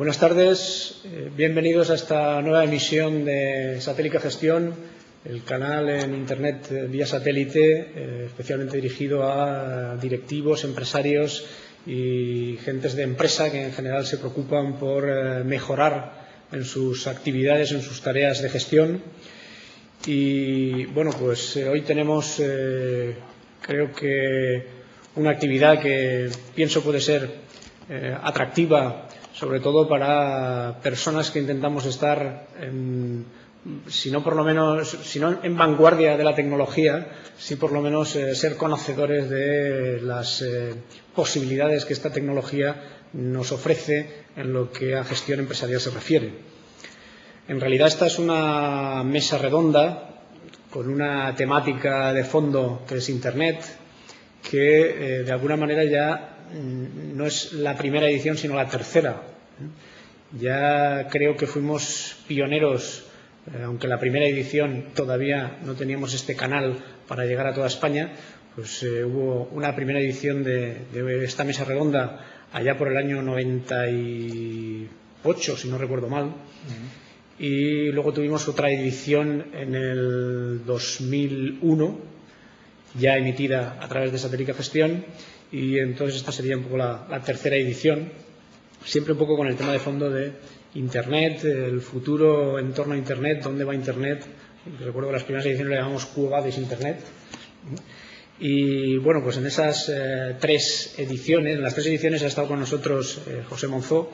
Buenas tardes, bienvenidos a esta nueva emisión de Satélica Gestión, el canal en Internet vía satélite, especialmente dirigido a directivos, empresarios y gentes de empresa que en general se preocupan por mejorar en sus actividades, en sus tareas de gestión. Y bueno, pues hoy tenemos, creo que, una actividad que pienso puede ser atractiva, sobre todo para personas que intentamos estar, si no en vanguardia de la tecnología, sí por lo menos ser conocedores de las posibilidades que esta tecnología nos ofrece en lo que a gestión empresarial se refiere. En realidad esta es una mesa redonda con una temática de fondo que es Internet, que de alguna manera ya no es la primera edición sino la tercera. Ya creo que fuimos pioneros, aunque la primera edición todavía no teníamos este canal para llegar a toda España, pues hubo una primera edición de esta mesa redonda allá por el año 98, si no recuerdo mal. Y luego tuvimos otra edición en el 2001, ya emitida a través de Satélica Gestión, y entonces esta sería un poco la tercera edición, siempre un poco con el tema de fondo de Internet, el futuro en torno a Internet, dónde va Internet. Recuerdo que las primeras ediciones le llamamos Quo Vadis Internet. Y bueno, pues en esas tres ediciones, en las tres ediciones ha estado con nosotros José Monzó,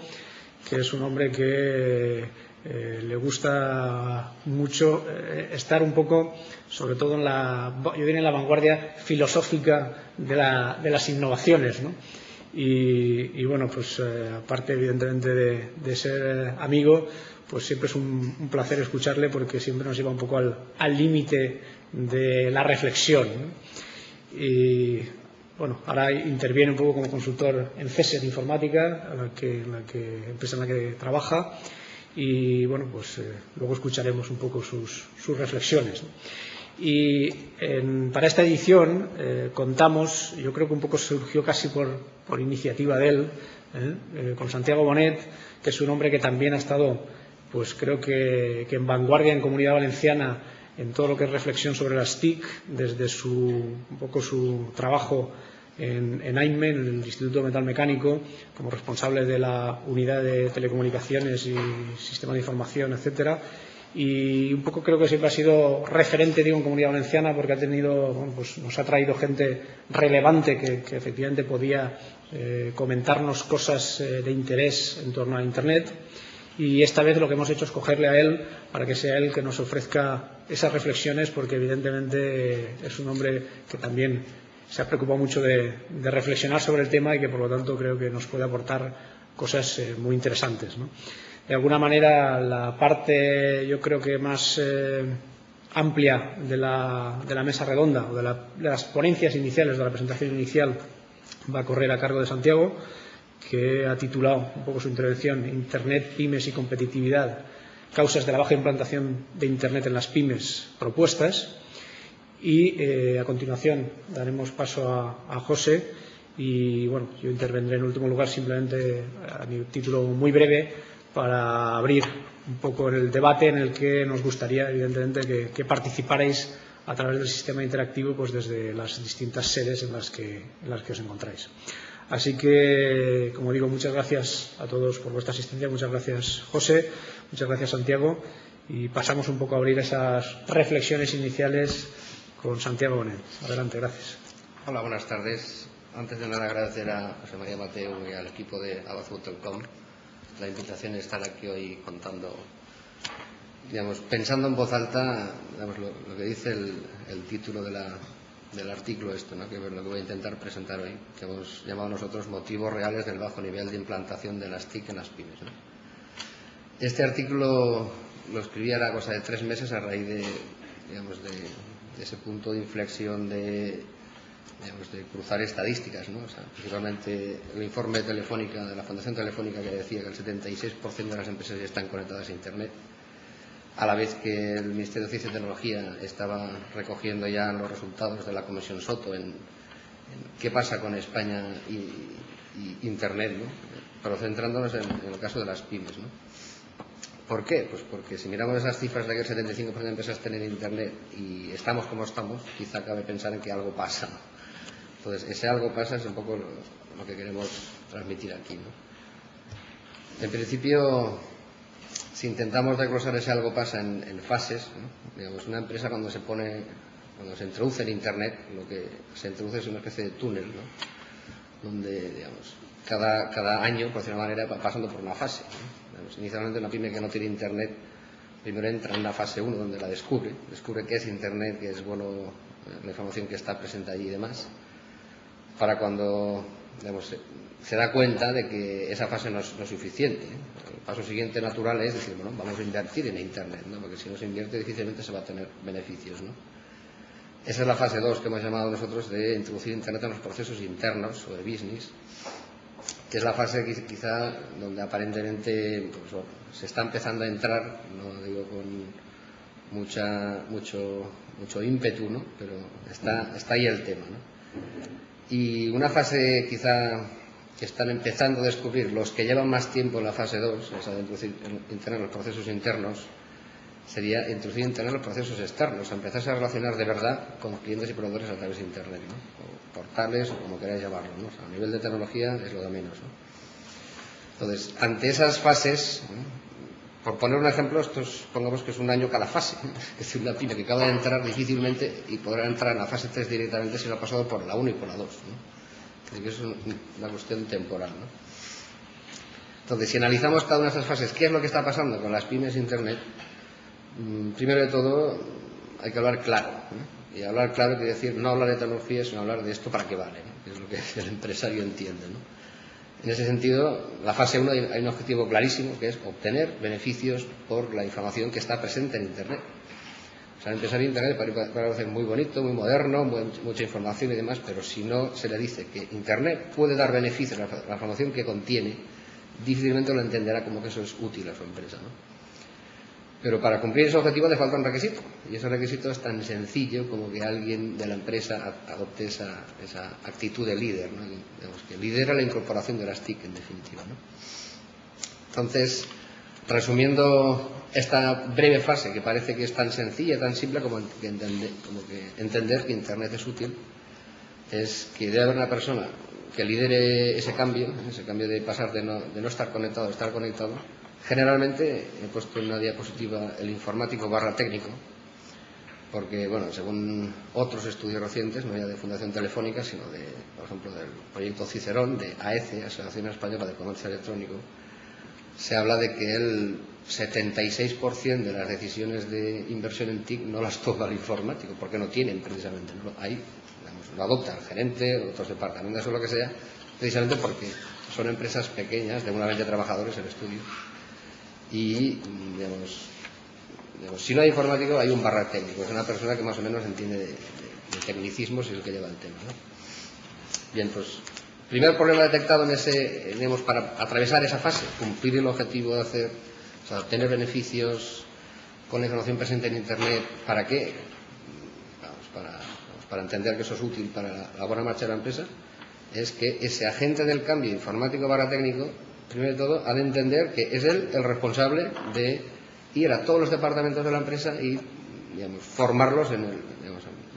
que es un hombre que le gusta mucho estar un poco, sobre todo en la vanguardia filosófica de las innovaciones, ¿no? Y bueno, pues aparte evidentemente de ser amigo, pues siempre es un placer escucharle porque siempre nos lleva un poco al límite de la reflexión, ¿no? Y bueno, ahora interviene un poco como consultor en CESER Informática, empresa en la que trabaja, y bueno, pues luego escucharemos un poco sus reflexiones, ¿no? Y para esta edición contamos, yo creo que un poco surgió casi por iniciativa de él, con Santiago Bonet, que es un hombre que también ha estado, pues creo que en vanguardia en Comunidad Valenciana en todo lo que es reflexión sobre las TIC, desde un poco su trabajo en AIME, en el Instituto Metal Mecánico, como responsable de la unidad de telecomunicaciones y sistema de información, etcétera. Y un poco creo que siempre ha sido referente, digo, en Comunidad Valenciana, porque pues nos ha traído gente relevante que efectivamente podía comentarnos cosas de interés en torno a Internet. Y esta vez lo que hemos hecho es cogerle a él para que sea él que nos ofrezca esas reflexiones, porque evidentemente es un hombre que también se ha preocupado mucho de reflexionar sobre el tema y que por lo tanto creo que nos puede aportar cosas muy interesantes, ¿no? De alguna manera la parte, yo creo que más amplia de la mesa redonda o de las ponencias iniciales, de la presentación inicial, va a correr a cargo de Santiago, que ha titulado un poco su intervención Internet, pymes y competitividad, causas de la baja implantación de Internet en las pymes, propuestas. Y a continuación daremos paso a José y bueno, yo intervendré en último lugar simplemente a mi título muy breve para abrir un poco el debate en el que nos gustaría evidentemente que participarais a través del sistema interactivo, pues desde las distintas sedes en las que os encontráis. Así que, como digo, muchas gracias a todos por vuestra asistencia, muchas gracias José, muchas gracias Santiago, y pasamos un poco a abrir esas reflexiones iniciales con Santiago Bonet. Adelante, gracias. Hola, buenas tardes. Antes de nada agradecer a José María Mateu y al equipo de Abazú.com la invitación de estar aquí hoy contando, pensando en voz alta, lo que dice el título del artículo ¿no? Que es lo que voy a intentar presentar hoy, que hemos llamado nosotros motivos reales del bajo nivel de implantación de las TIC en las pymes, ¿no? Este artículo lo escribí a la cosa de 3 meses a raíz de ese punto de inflexión de cruzar estadísticas, ¿no? O sea, principalmente el informe de la Fundación Telefónica, que decía que el 76% de las empresas ya están conectadas a Internet, a la vez que el Ministerio de Ciencia y Tecnología estaba recogiendo ya los resultados de la Comisión Soto en qué pasa con España y Internet, ¿no? pero centrándonos en el caso de las pymes, ¿no? ¿Por qué? Pues porque si miramos esas cifras de que el 75% de empresas tienen Internet y estamos como estamos, quizá cabe pensar en que algo pasa, ¿no? Entonces, ese algo pasa es un poco lo que queremos transmitir aquí, ¿no? En principio, si intentamos desglosar ese algo pasa en fases, ¿no? Digamos, una empresa cuando se introduce en Internet, lo que se introduce es una especie de túnel, ¿no? Donde, digamos, cada año, por decirlo de una manera, va pasando por una fase, ¿no? Digamos, inicialmente una pyme que no tiene Internet, primero entra en una fase 1 donde la descubre qué es Internet, qué es bueno, la información que está presente allí y demás, para cuando, digamos, se da cuenta de que esa fase no es suficiente, ¿eh? El paso siguiente natural es decir, bueno, vamos a invertir en Internet, ¿no? Porque si no se invierte difícilmente se va a tener beneficios, ¿no? Esa es la fase 2 que hemos llamado nosotros de introducir Internet en los procesos internos o de business, que es la fase quizá donde aparentemente pues, bueno, se está empezando a entrar, no digo con mucho ímpetu, ¿no? Pero está ahí el tema, ¿no? Y una fase quizá que están empezando a descubrir los que llevan más tiempo en la fase 2, esa de introducir Internet en los procesos internos, sería introducir Internet en los procesos externos, a empezarse a relacionar de verdad con clientes y proveedores a través de Internet, ¿no? O portales, o como queráis llamarlo, ¿no? O sea, a nivel de tecnología es lo de menos, ¿no? Entonces, ante esas fases, ¿no? Por poner un ejemplo, pongamos que es un año cada fase, ¿no? Es decir, una pyme que acaba de entrar difícilmente y podrá entrar en la fase 3 directamente si no ha pasado por la 1 y por la 2, ¿no? Es decir, que es una cuestión temporal, ¿no? Entonces, si analizamos cada una de esas fases, ¿qué es lo que está pasando con las pymes de Internet? Primero de todo, hay que hablar claro, ¿no? Y hablar claro quiere decir no hablar de tecnología, sino hablar de esto para qué vale, ¿no? Que es lo que el empresario entiende, ¿no? En ese sentido, la fase 1 hay un objetivo clarísimo, que es obtener beneficios por la información que está presente en Internet. O sea, el empresario de Internet parece muy bonito, muy moderno, mucha información y demás, pero si no se le dice que Internet puede dar beneficios a la información que contiene, difícilmente lo entenderá como que eso es útil a su empresa, ¿no? Pero para cumplir ese objetivo le falta un requisito, y ese requisito es tan sencillo como que alguien de la empresa adopte esa actitud de líder, ¿no? Digamos, que lidera la incorporación de las TIC, en definitiva, ¿no? Entonces, resumiendo esta breve fase, que parece que es tan sencilla, tan simple como que entender que Internet es útil, es que debe haber una persona que lidere ese cambio de pasar de no estar conectado a estar conectado. Generalmente he puesto en una diapositiva el informático / técnico, porque, bueno, según otros estudios recientes, no ya de Fundación Telefónica, sino por ejemplo, del proyecto Cicerón, de AECE, Asociación Española de Comercio Electrónico, se habla de que el 76% de las decisiones de inversión en TIC no las toma el informático, porque no tienen precisamente, ¿no? Ahí, digamos, lo adopta el gerente, otros departamentos o lo que sea, precisamente porque son empresas pequeñas, de unos 20 trabajadores el estudio, y, digamos, si no hay informático hay un / técnico, es una persona que más o menos entiende de tecnicismos y es el que lleva el tema, ¿no? Bien, pues primer problema detectado digamos, para atravesar esa fase, cumplir el objetivo de hacer, o sea, obtener beneficios con la información presente en Internet. ¿Para qué? Para entender que eso es útil para la buena marcha de la empresa, es que ese agente del cambio informático / técnico, primero de todo, ha de entender que es él el responsable de ir a todos los departamentos de la empresa y, digamos, formarlos en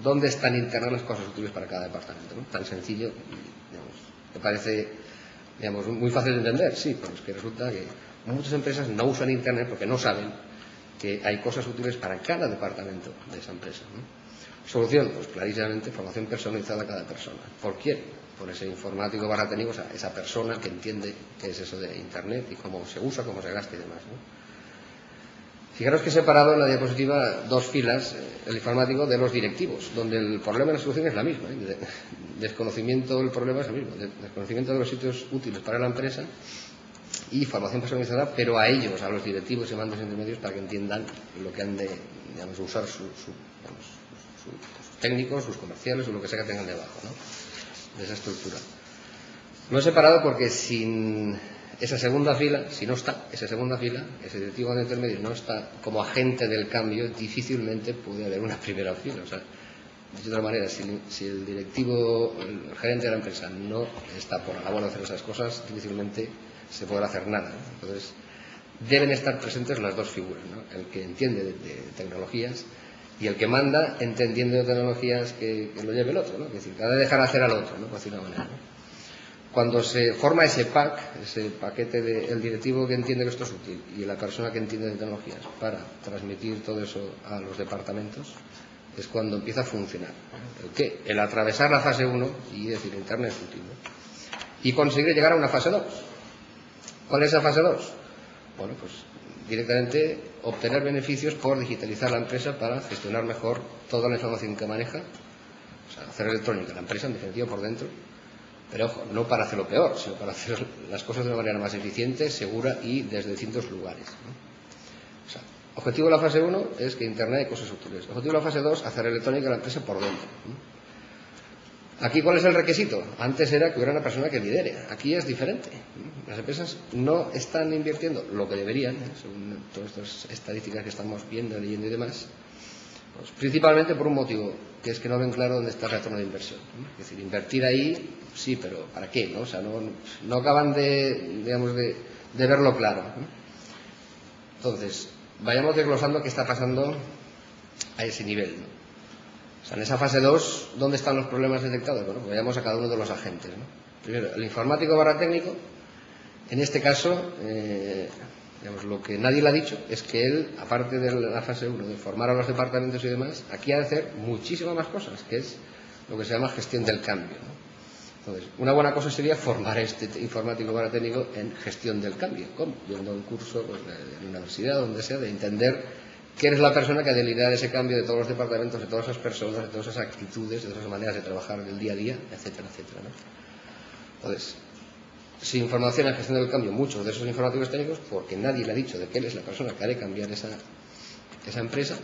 dónde están internadas las cosas útiles para cada departamento, ¿no? Tan sencillo, digamos, me parece, digamos, muy fácil de entender, sí, pero es que resulta que muchas empresas no usan Internet porque no saben que hay cosas útiles para cada departamento de esa empresa, ¿no? Solución, pues clarísimamente formación personalizada a cada persona. ¿Por quién? Por ese informático / técnico, o sea, esa persona que entiende qué es eso de Internet y cómo se usa, cómo se gasta y demás, ¿no? Fijaros que he separado en la diapositiva dos filas, el informático de los directivos, donde el problema y la solución es la misma, ¿eh? Desconocimiento del problema es el mismo, desconocimiento de los sitios útiles para la empresa y formación personalizada, pero a ellos, a los directivos y mandos intermedios, para que entiendan lo que han de, digamos, usar sus técnicos, sus comerciales o lo que sea que tengan debajo, ¿no? De esa estructura. Lo he separado porque sin esa segunda fila, si no está esa segunda fila, ese directivo de intermedio no está como agente del cambio, difícilmente puede haber una primera fila. O sea, de otra manera, si el directivo, el gerente de la empresa no está por la labor de hacer esas cosas, difícilmente se podrá hacer nada, ¿no? Entonces, deben estar presentes las dos figuras, ¿no? El que entiende de tecnologías y el que manda entendiendo de tecnologías que lo lleve el otro, ¿no? Es decir, ha de dejar hacer al otro, ¿no? Por decirlo de una manera, ¿no? Cuando se forma ese pack, ese paquete del directivo que entiende que esto es útil y la persona que entiende de tecnologías para transmitir todo eso a los departamentos, es cuando empieza a funcionar. ¿El qué? El atravesar la fase 1 y decir, Internet es útil, ¿no? Y conseguir llegar a una fase 2. ¿Cuál es la fase 2? Bueno, pues directamente obtener beneficios por digitalizar la empresa para gestionar mejor toda la información que maneja, o sea, hacer electrónica la empresa en definitiva por dentro, pero ojo, no para hacerlo peor, sino para hacer las cosas de una manera más eficiente, segura y desde distintos lugares, ¿no? O sea, objetivo de la fase 1 es que Internet hay cosas útiles. Objetivo de la fase 2, hacer electrónica la empresa por dentro, ¿no? Aquí, ¿cuál es el requisito? Antes era que hubiera una persona que lidere. Aquí es diferente. Las empresas no están invirtiendo lo que deberían, según todas estas estadísticas que estamos viendo, leyendo y demás, pues, principalmente por un motivo, que es que no ven claro dónde está el retorno de inversión, ¿no? Es decir, invertir ahí, sí, pero ¿para qué? ¿No? O sea, no acaban de verlo claro, ¿no? Entonces, vayamos desglosando qué está pasando a ese nivel, ¿no? O sea, en esa fase 2, ¿dónde están los problemas detectados? Bueno, pues vayamos a cada uno de los agentes, ¿no? Primero, el informático / técnico. En este caso, digamos, lo que nadie le ha dicho es que él, aparte de la fase 1, de formar a los departamentos y demás, aquí ha de hacer muchísimas más cosas, que es lo que se llama gestión del cambio, ¿no? Entonces, una buena cosa sería formar a este informático / técnico en gestión del cambio. ¿Cómo? Yendo a un curso pues, de la universidad, donde sea, de entender quién es la persona que ha de liderar ese cambio de todos los departamentos, de todas esas personas, de todas esas actitudes, de todas esas maneras de trabajar del día a día, etcétera, etcétera, ¿no? Entonces, sin formación en gestión del cambio, muchos de esos informáticos técnicos, porque nadie le ha dicho de que él es la persona que ha de cambiar esa empresa.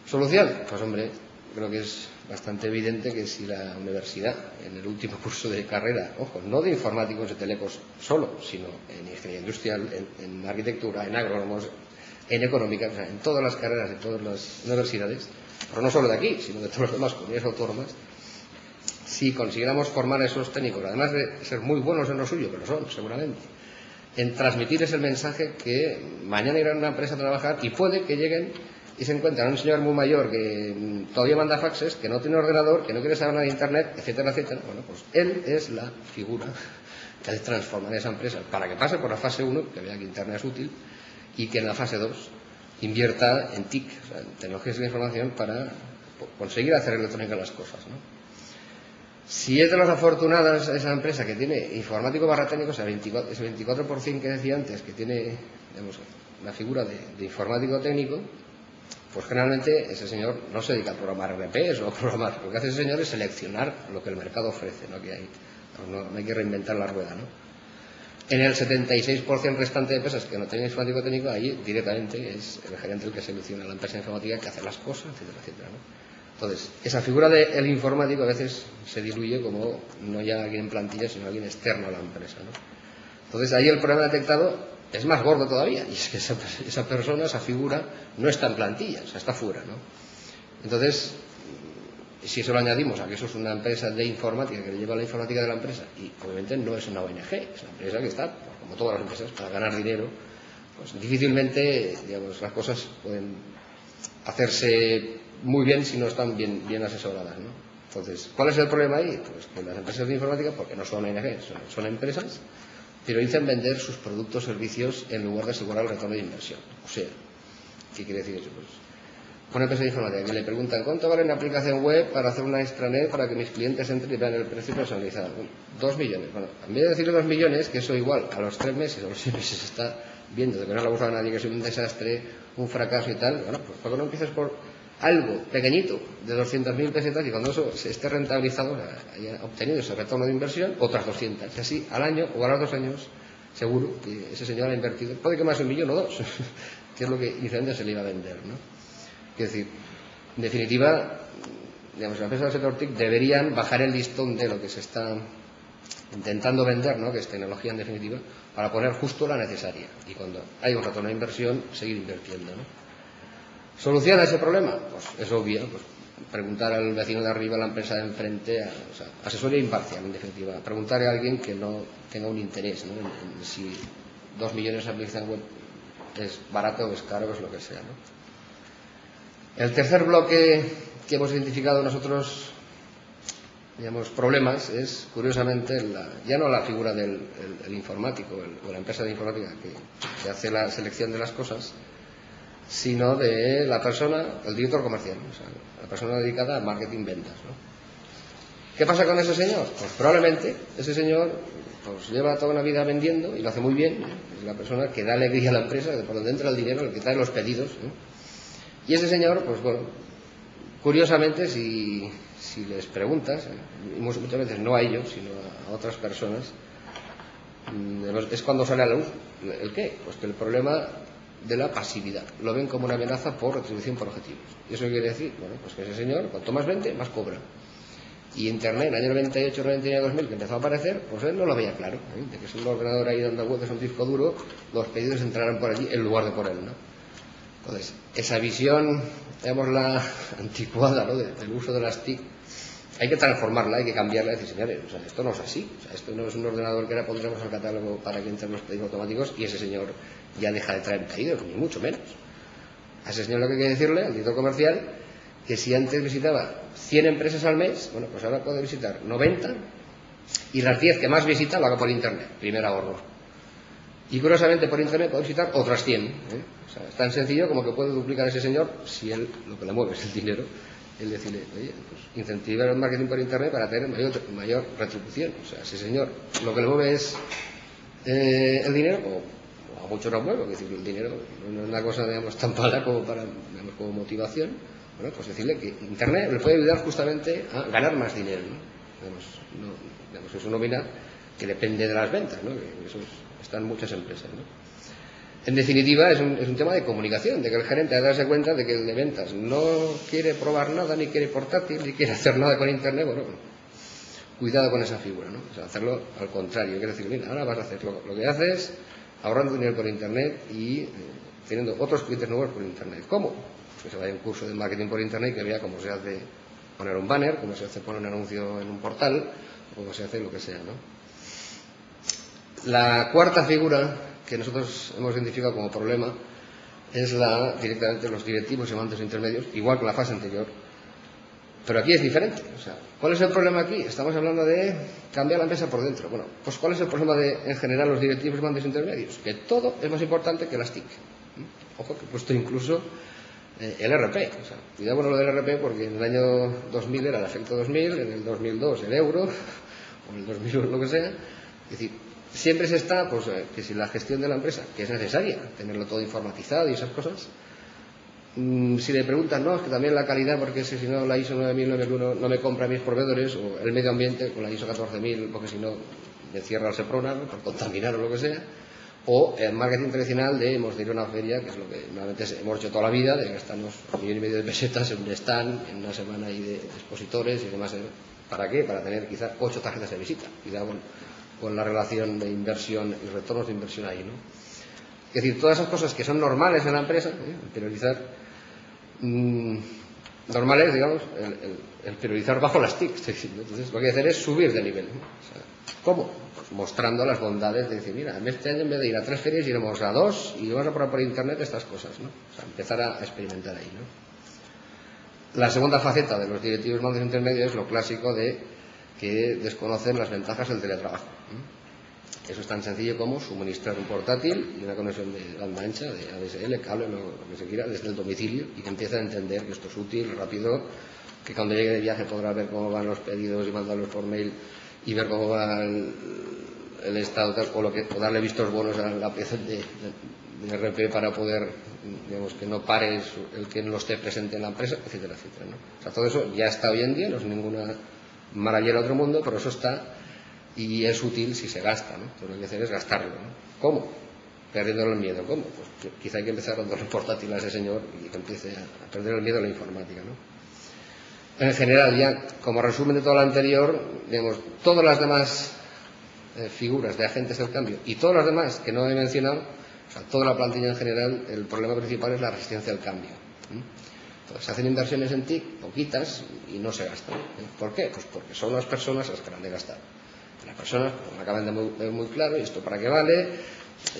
¿Solución? Pues hombre, creo que es bastante evidente que si la universidad, en el último curso de carrera, ojo, no de informáticos de telecos solo, sino en ingeniería industrial, en arquitectura, en agrónomos, en económica, o sea, en todas las carreras de todas las universidades, pero no solo de aquí, sino de todas las demás comunidades autónomas, si consiguiéramos formar a esos técnicos, además de ser muy buenos en lo suyo, que lo son, seguramente, en transmitir ese mensaje que mañana irán a una empresa a trabajar y puede que lleguen y se encuentran a un señor muy mayor que todavía manda faxes, que no tiene ordenador, que no quiere saber nada de Internet, etcétera, etcétera. Bueno, pues él es la figura que ha de transformar esa empresa para que pase por la fase 1, que vea que Internet es útil, y que en la fase 2 invierta en TIC, o sea, en tecnologías de la información, para conseguir hacer electrónica las cosas, ¿no? Si es de los afortunados esa empresa que tiene informático / técnico, o sea, ese 24% que decía antes, que tiene, digamos, la figura de informático técnico, pues generalmente ese señor no se dedica a programar RPs o a programar. Lo que hace ese señor es seleccionar lo que el mercado ofrece, ¿no? Que no hay que reinventar la rueda, ¿no? En el 76% restante de empresas que no tienen informático técnico, ahí directamente es el gerente el que selecciona la empresa informática que hace las cosas, etcétera, etcétera, ¿no? Entonces, esa figura del informático a veces se diluye como no ya alguien en plantilla, sino alguien externo a la empresa, ¿no? Entonces, ahí el problema detectado es más gordo todavía, y es que esa persona, esa figura, no está en plantilla, o sea, está fuera, ¿no? Entonces, si eso lo añadimos a que eso es una empresa de informática que le lleva la informática de la empresa, y obviamente no es una ONG, es una empresa que está, como todas las empresas, para ganar dinero, pues difícilmente, digamos, las cosas pueden hacerse muy bien si no están bien asesoradas, ¿no? Entonces, ¿cuál es el problema ahí? Pues que las empresas de informática, porque no son ONG, son empresas, priorizan vender sus productos o servicios en lugar de asegurar el retorno de inversión. O sea, ¿qué quiere decir eso? Pues una empresa de informática que le preguntan ¿cuánto vale una aplicación web para hacer una extranet para que mis clientes entren y vean el precio personalizado? Bueno, 2 millones. Bueno, en vez de decirle 2 millones, que eso igual a los 3 meses o los 6 meses está viendo de que no le ha gustado a nadie, que es un desastre, un fracaso y tal, bueno, pues ¿por qué no empiezas por algo pequeñito de 200.000 pesetas y cuando eso se esté rentabilizado, haya obtenido ese retorno de inversión, otras 200? Y así al año o a los 2 años, seguro que ese señor ha invertido, puede que más de 1 millón o 2, que es lo que inicialmente se le iba a vender, ¿no? Es decir, en definitiva, digamos, las empresas del sector TIC deberían bajar el listón de lo que se está intentando vender, ¿no? Que es tecnología en definitiva, para poner justo la necesaria. Y cuando hay un retorno de inversión, seguir invirtiendo, ¿no? ¿Soluciona ese problema? Pues es obvio, pues preguntar al vecino de arriba, a la empresa de enfrente, o sea, asesoría imparcial, en definitiva. Preguntarle a alguien que no tenga un interés, ¿no? En si 2 millones de aplicaciones web es barato o es caro, o es lo que sea, ¿no? El tercer bloque que hemos identificado nosotros, digamos, problemas, es, curiosamente, ya no la figura del el informático o la empresa de informática que hace la selección de las cosas, sino de la persona, el director comercial, o sea, la persona dedicada a marketing, ventas, ¿no? ¿Qué pasa con ese señor? Pues probablemente ese señor pues lleva toda una vida vendiendo y lo hace muy bien, ¿no? Es la persona que da alegría a la empresa, por donde entra el dinero, el que trae los pedidos, ¿no? Y ese señor, pues bueno, curiosamente, si les preguntas, y muchas veces no a ellos, sino a otras personas, es cuando sale a la luz. ¿El qué? Pues que el problema de la pasividad lo ven como una amenaza por retribución por objetivos. ¿Y eso qué quiere decir? Bueno, pues que ese señor, cuanto más vende, más cobra. Y Internet, en el año 98, 99, 2000, que empezó a aparecer, pues él no lo veía claro, ¿eh? De que es un ordenador ahí dando vueltas a un disco duro, los pedidos entrarán por allí en lugar de por él, ¿no? Entonces, esa visión, digamos, la anticuada, ¿no?, del uso de las TIC, hay que transformarla, hay que cambiarla y decir, señores, o sea, esto no es así, o sea, esto no es un ordenador que ahora pondremos al catálogo para que entren los pedidos automáticos y ese señor ya deja de traer pedidos, ni mucho menos. A ese señor lo que hay que decirle, al director comercial, que si antes visitaba 100 empresas al mes, bueno, pues ahora puede visitar 90 y las 10 que más visita lo haga por Internet, primer ahorro. Y curiosamente por Internet puede visitar otras 100, ¿eh? O sea, es tan sencillo como que puede duplicar a ese señor, si él lo que le mueve es el dinero, él decirle, oye, pues incentivar el marketing por Internet para tener mayor retribución. O sea, si ese señor lo que le mueve es el dinero, o a mucho no mueve, es decir, el dinero no es una cosa, digamos, tan mala como para, digamos, como motivación, bueno, pues decirle que Internet le puede ayudar justamente a ganar más dinero, ¿no? Digamos, es una nómina que depende de las ventas, ¿no? Que eso está en muchas empresas, ¿no? En definitiva, es un tema de comunicación, de que el gerente ha de darse cuenta de que el de ventas no quiere probar nada, ni quiere portátil, ni quiere hacer nada con Internet. Bueno, cuidado con esa figura, ¿no? O sea, hacerlo al contrario. Quiere decir, mira, ahora vas a hacer lo que haces, ahorrando dinero por Internet y teniendo otros clientes nuevos por Internet. ¿Cómo? Pues que se vaya a un curso de marketing por Internet y que vea cómo se hace poner un banner, cómo se hace poner un anuncio en un portal, o cómo se hace lo que sea, ¿no? La cuarta figura que nosotros hemos identificado como problema es directamente los directivos y mandos intermedios, igual que la fase anterior, pero aquí es diferente. O sea, ¿cuál es el problema aquí? Estamos hablando de cambiar la empresa por dentro. Bueno, pues ¿cuál es el problema de, en general, los directivos y mandos intermedios? Que todo es más importante que las TIC. Ojo, que he puesto incluso el RP. O sea, cuidado con lo del RP, porque en el año 2000 era el efecto 2000, en el 2002 el euro, o en el 2001 lo que sea. Es decir, siempre se está, pues, que si la gestión de la empresa, que es necesaria, tenerlo todo informatizado y esas cosas, si le preguntan, no, es que también la calidad, porque si no la ISO 9001 no me compra a mis proveedores, o el medio ambiente con la ISO 14000, porque si no me cierra el SEPRONA, ¿no?, por contaminar o lo que sea, o el marketing tradicional de hemos de ir a una feria, que es lo que normalmente hemos hecho toda la vida, de gastarnos 1,5 millones de pesetas en un stand, en una semana ahí de expositores y demás. ¿Para qué? Para tener quizá 8 tarjetas de visita. Cuidado con la relación de inversión y retornos de inversión ahí, ¿no? Es decir, todas esas cosas que son normales en la empresa, priorizar, normales, digamos, el priorizar bajo las TIC. Entonces, lo que hay que hacer es subir de nivel, ¿no? O sea, ¿cómo? Pues mostrando las bondades de decir, mira, este año en vez de ir a 3 ferias iremos a 2 y vamos a probar por Internet estas cosas, ¿no? O sea, empezar a experimentar ahí, ¿no? La segunda faceta de los directivos mandos intermedios es lo clásico de que desconocen las ventajas del teletrabajo. Eso es tan sencillo como suministrar un portátil y una conexión de banda ancha, de ADSL, cable, lo que se quiera, desde el domicilio, y que empiece a entender que esto es útil, rápido, que cuando llegue de viaje podrá ver cómo van los pedidos y mandarlos por mail y ver cómo va el estado, o darle vistos buenos a la pieza de RP para poder, digamos, que no pare el que no esté presente en la empresa, etcétera, etcétera, ¿no? O sea, todo eso ya está hoy en día, no es ninguna maravilla del otro mundo, pero eso está y es útil si se gasta, ¿no? Entonces lo que hay que hacer es gastarlo, ¿no? ¿Cómo? Perdiendo el miedo. ¿Cómo? Pues quizá hay que empezar a darle portátil a ese señor y que empiece a perder el miedo a la informática, ¿no? En general, ya como resumen de todo lo anterior, digamos, todas las demás figuras de agentes del cambio y todas las demás que no he mencionado, o sea, toda la plantilla en general, el problema principal es la resistencia al cambio. Entonces, se hacen inversiones en TIC, poquitas, y no se gastan. ¿Por qué? Pues porque son las personas las que han de gastar. Las personas pues, acaban de ver muy claro, ¿y esto para qué vale?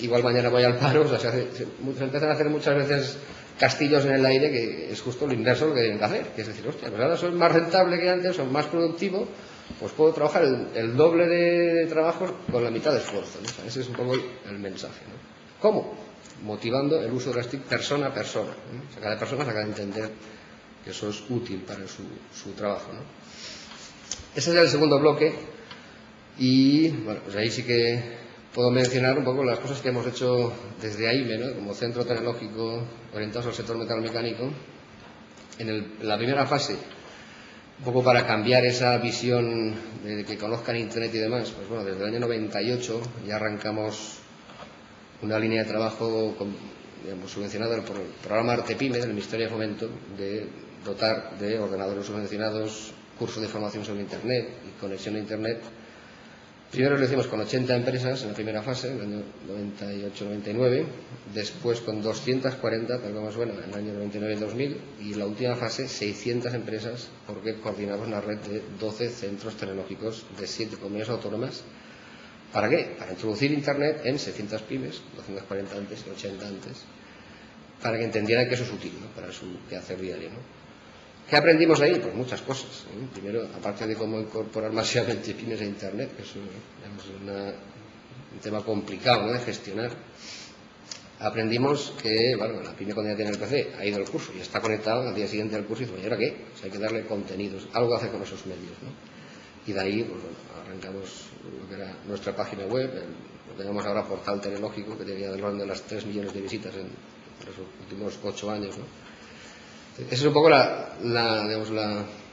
Igual mañana voy al paro. O sea, se empiezan a hacer muchas veces castillos en el aire, que es justo lo inverso de lo que tienen que hacer. Que es decir, hostia, pues ahora soy más rentable que antes, soy más productivo, pues puedo trabajar el doble de trabajo con la mitad de esfuerzo, ¿no? O sea, ese es un poco el mensaje, ¿no? ¿Cómo? Motivando el uso de las TIC persona a persona, ¿no? O sea, cada persona se acaba de entender que eso es útil para su trabajo, ¿no? Ese es el segundo bloque. Y bueno, pues ahí sí que puedo mencionar un poco las cosas que hemos hecho desde AIME, ¿no? Como centro tecnológico orientados al sector metalmecánico. En la primera fase, un poco para cambiar esa visión de que conozcan Internet y demás, pues bueno, desde el año 98 ya arrancamos una línea de trabajo subvencionada por el programa ArtePyme del Ministerio de Fomento, de dotar de ordenadores subvencionados, cursos de formación sobre Internet y conexión a Internet. Primero lo hicimos con 80 empresas en la primera fase, en el año 98-99, después con 240, tal como suena, en el año 99 y 2000, y en la última fase 600 empresas, porque coordinamos una red de 12 centros tecnológicos de 7 comunidades autónomas. ¿Para qué? Para introducir Internet en 600 pymes, 240 antes y 80 antes, para que entendieran que eso es útil, ¿no? Para su quehacer diario, ¿no? ¿Qué aprendimos ahí? Pues muchas cosas, ¿eh? Primero, aparte de cómo incorporar masivamente pymes a Internet, que eso es un tema complicado, ¿no?, de gestionar. Aprendimos que, bueno, la pyme cuando ya tiene el PC ha ido al curso y está conectado al día siguiente al curso y dice, ¿y ahora qué? Pues hay que darle contenidos, algo que hacer con esos medios, ¿no? Y de ahí, pues bueno, arrancamos lo que era nuestra página web, lo que llamamos ahora portal tecnológico, que tenía del orden de las 3 millones de visitas en los últimos 8 años, ¿no? Esa es un poco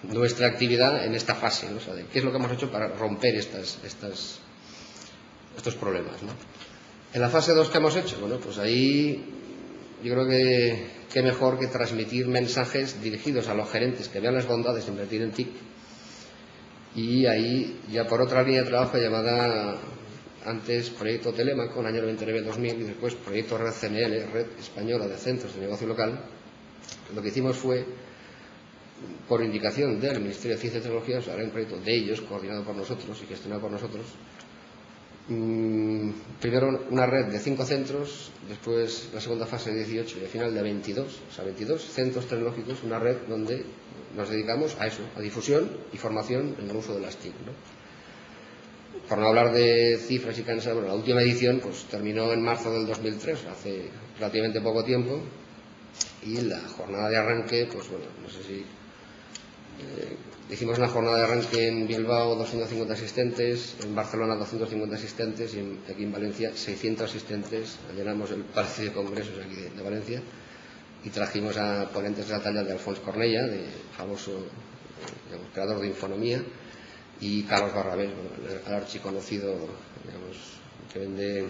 nuestra actividad en esta fase, ¿no? O sea, de qué es lo que hemos hecho para romper estos problemas, ¿no? En la fase 2 que hemos hecho, bueno, pues ahí yo creo que qué mejor que transmitir mensajes dirigidos a los gerentes que vean las bondades de invertir en TIC, y ahí ya por otra línea de trabajo llamada antes Proyecto Telémaco, en el año 99-2000, y después Proyecto Red CNL, Red Española de Centros de Negocio Local. Lo que hicimos fue, por indicación del Ministerio de Ciencia y Tecnología, o sea, era un proyecto de ellos, coordinado por nosotros y gestionado por nosotros. Primero una red de 5 centros, después la segunda fase de 18 y al final de 22, o sea, 22 centros tecnológicos, una red donde nos dedicamos a eso, a difusión y formación en el uso de las TIC, ¿no? Por no hablar de cifras y cansar, bueno, la última edición pues terminó en marzo del 2003, hace relativamente poco tiempo. Y la jornada de arranque, pues bueno, no sé si hicimos una jornada de arranque en Bilbao 250 asistentes, en Barcelona 250 asistentes y aquí en Valencia 600 asistentes. Llenamos el Palacio de Congresos aquí de Valencia y trajimos a ponentes de la talla de Alfons Cornella, de famoso creador de Infonomía, y Carlos Barrabés, bueno, el archiconocido, que vende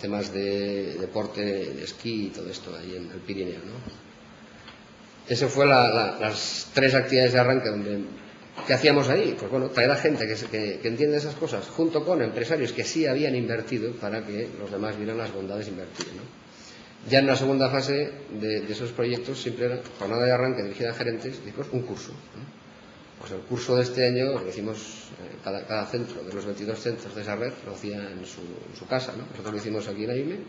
temas de deporte, de esquí y todo esto ahí en el Pirineo, ¿no? Eso fue las 3 actividades de arranque. ¿Qué hacíamos ahí? Pues bueno, traer a gente que entiende esas cosas, junto con empresarios que sí habían invertido, para que los demás vieran las bondades de invertir, ¿no? Ya en la segunda fase de esos proyectos siempre era jornada de arranque dirigida a gerentes y después un curso, ¿no? Pues el curso de este año lo hicimos, cada centro de los 22 centros de esa red lo hacía en su casa, ¿no? Nosotros lo hicimos aquí en AIME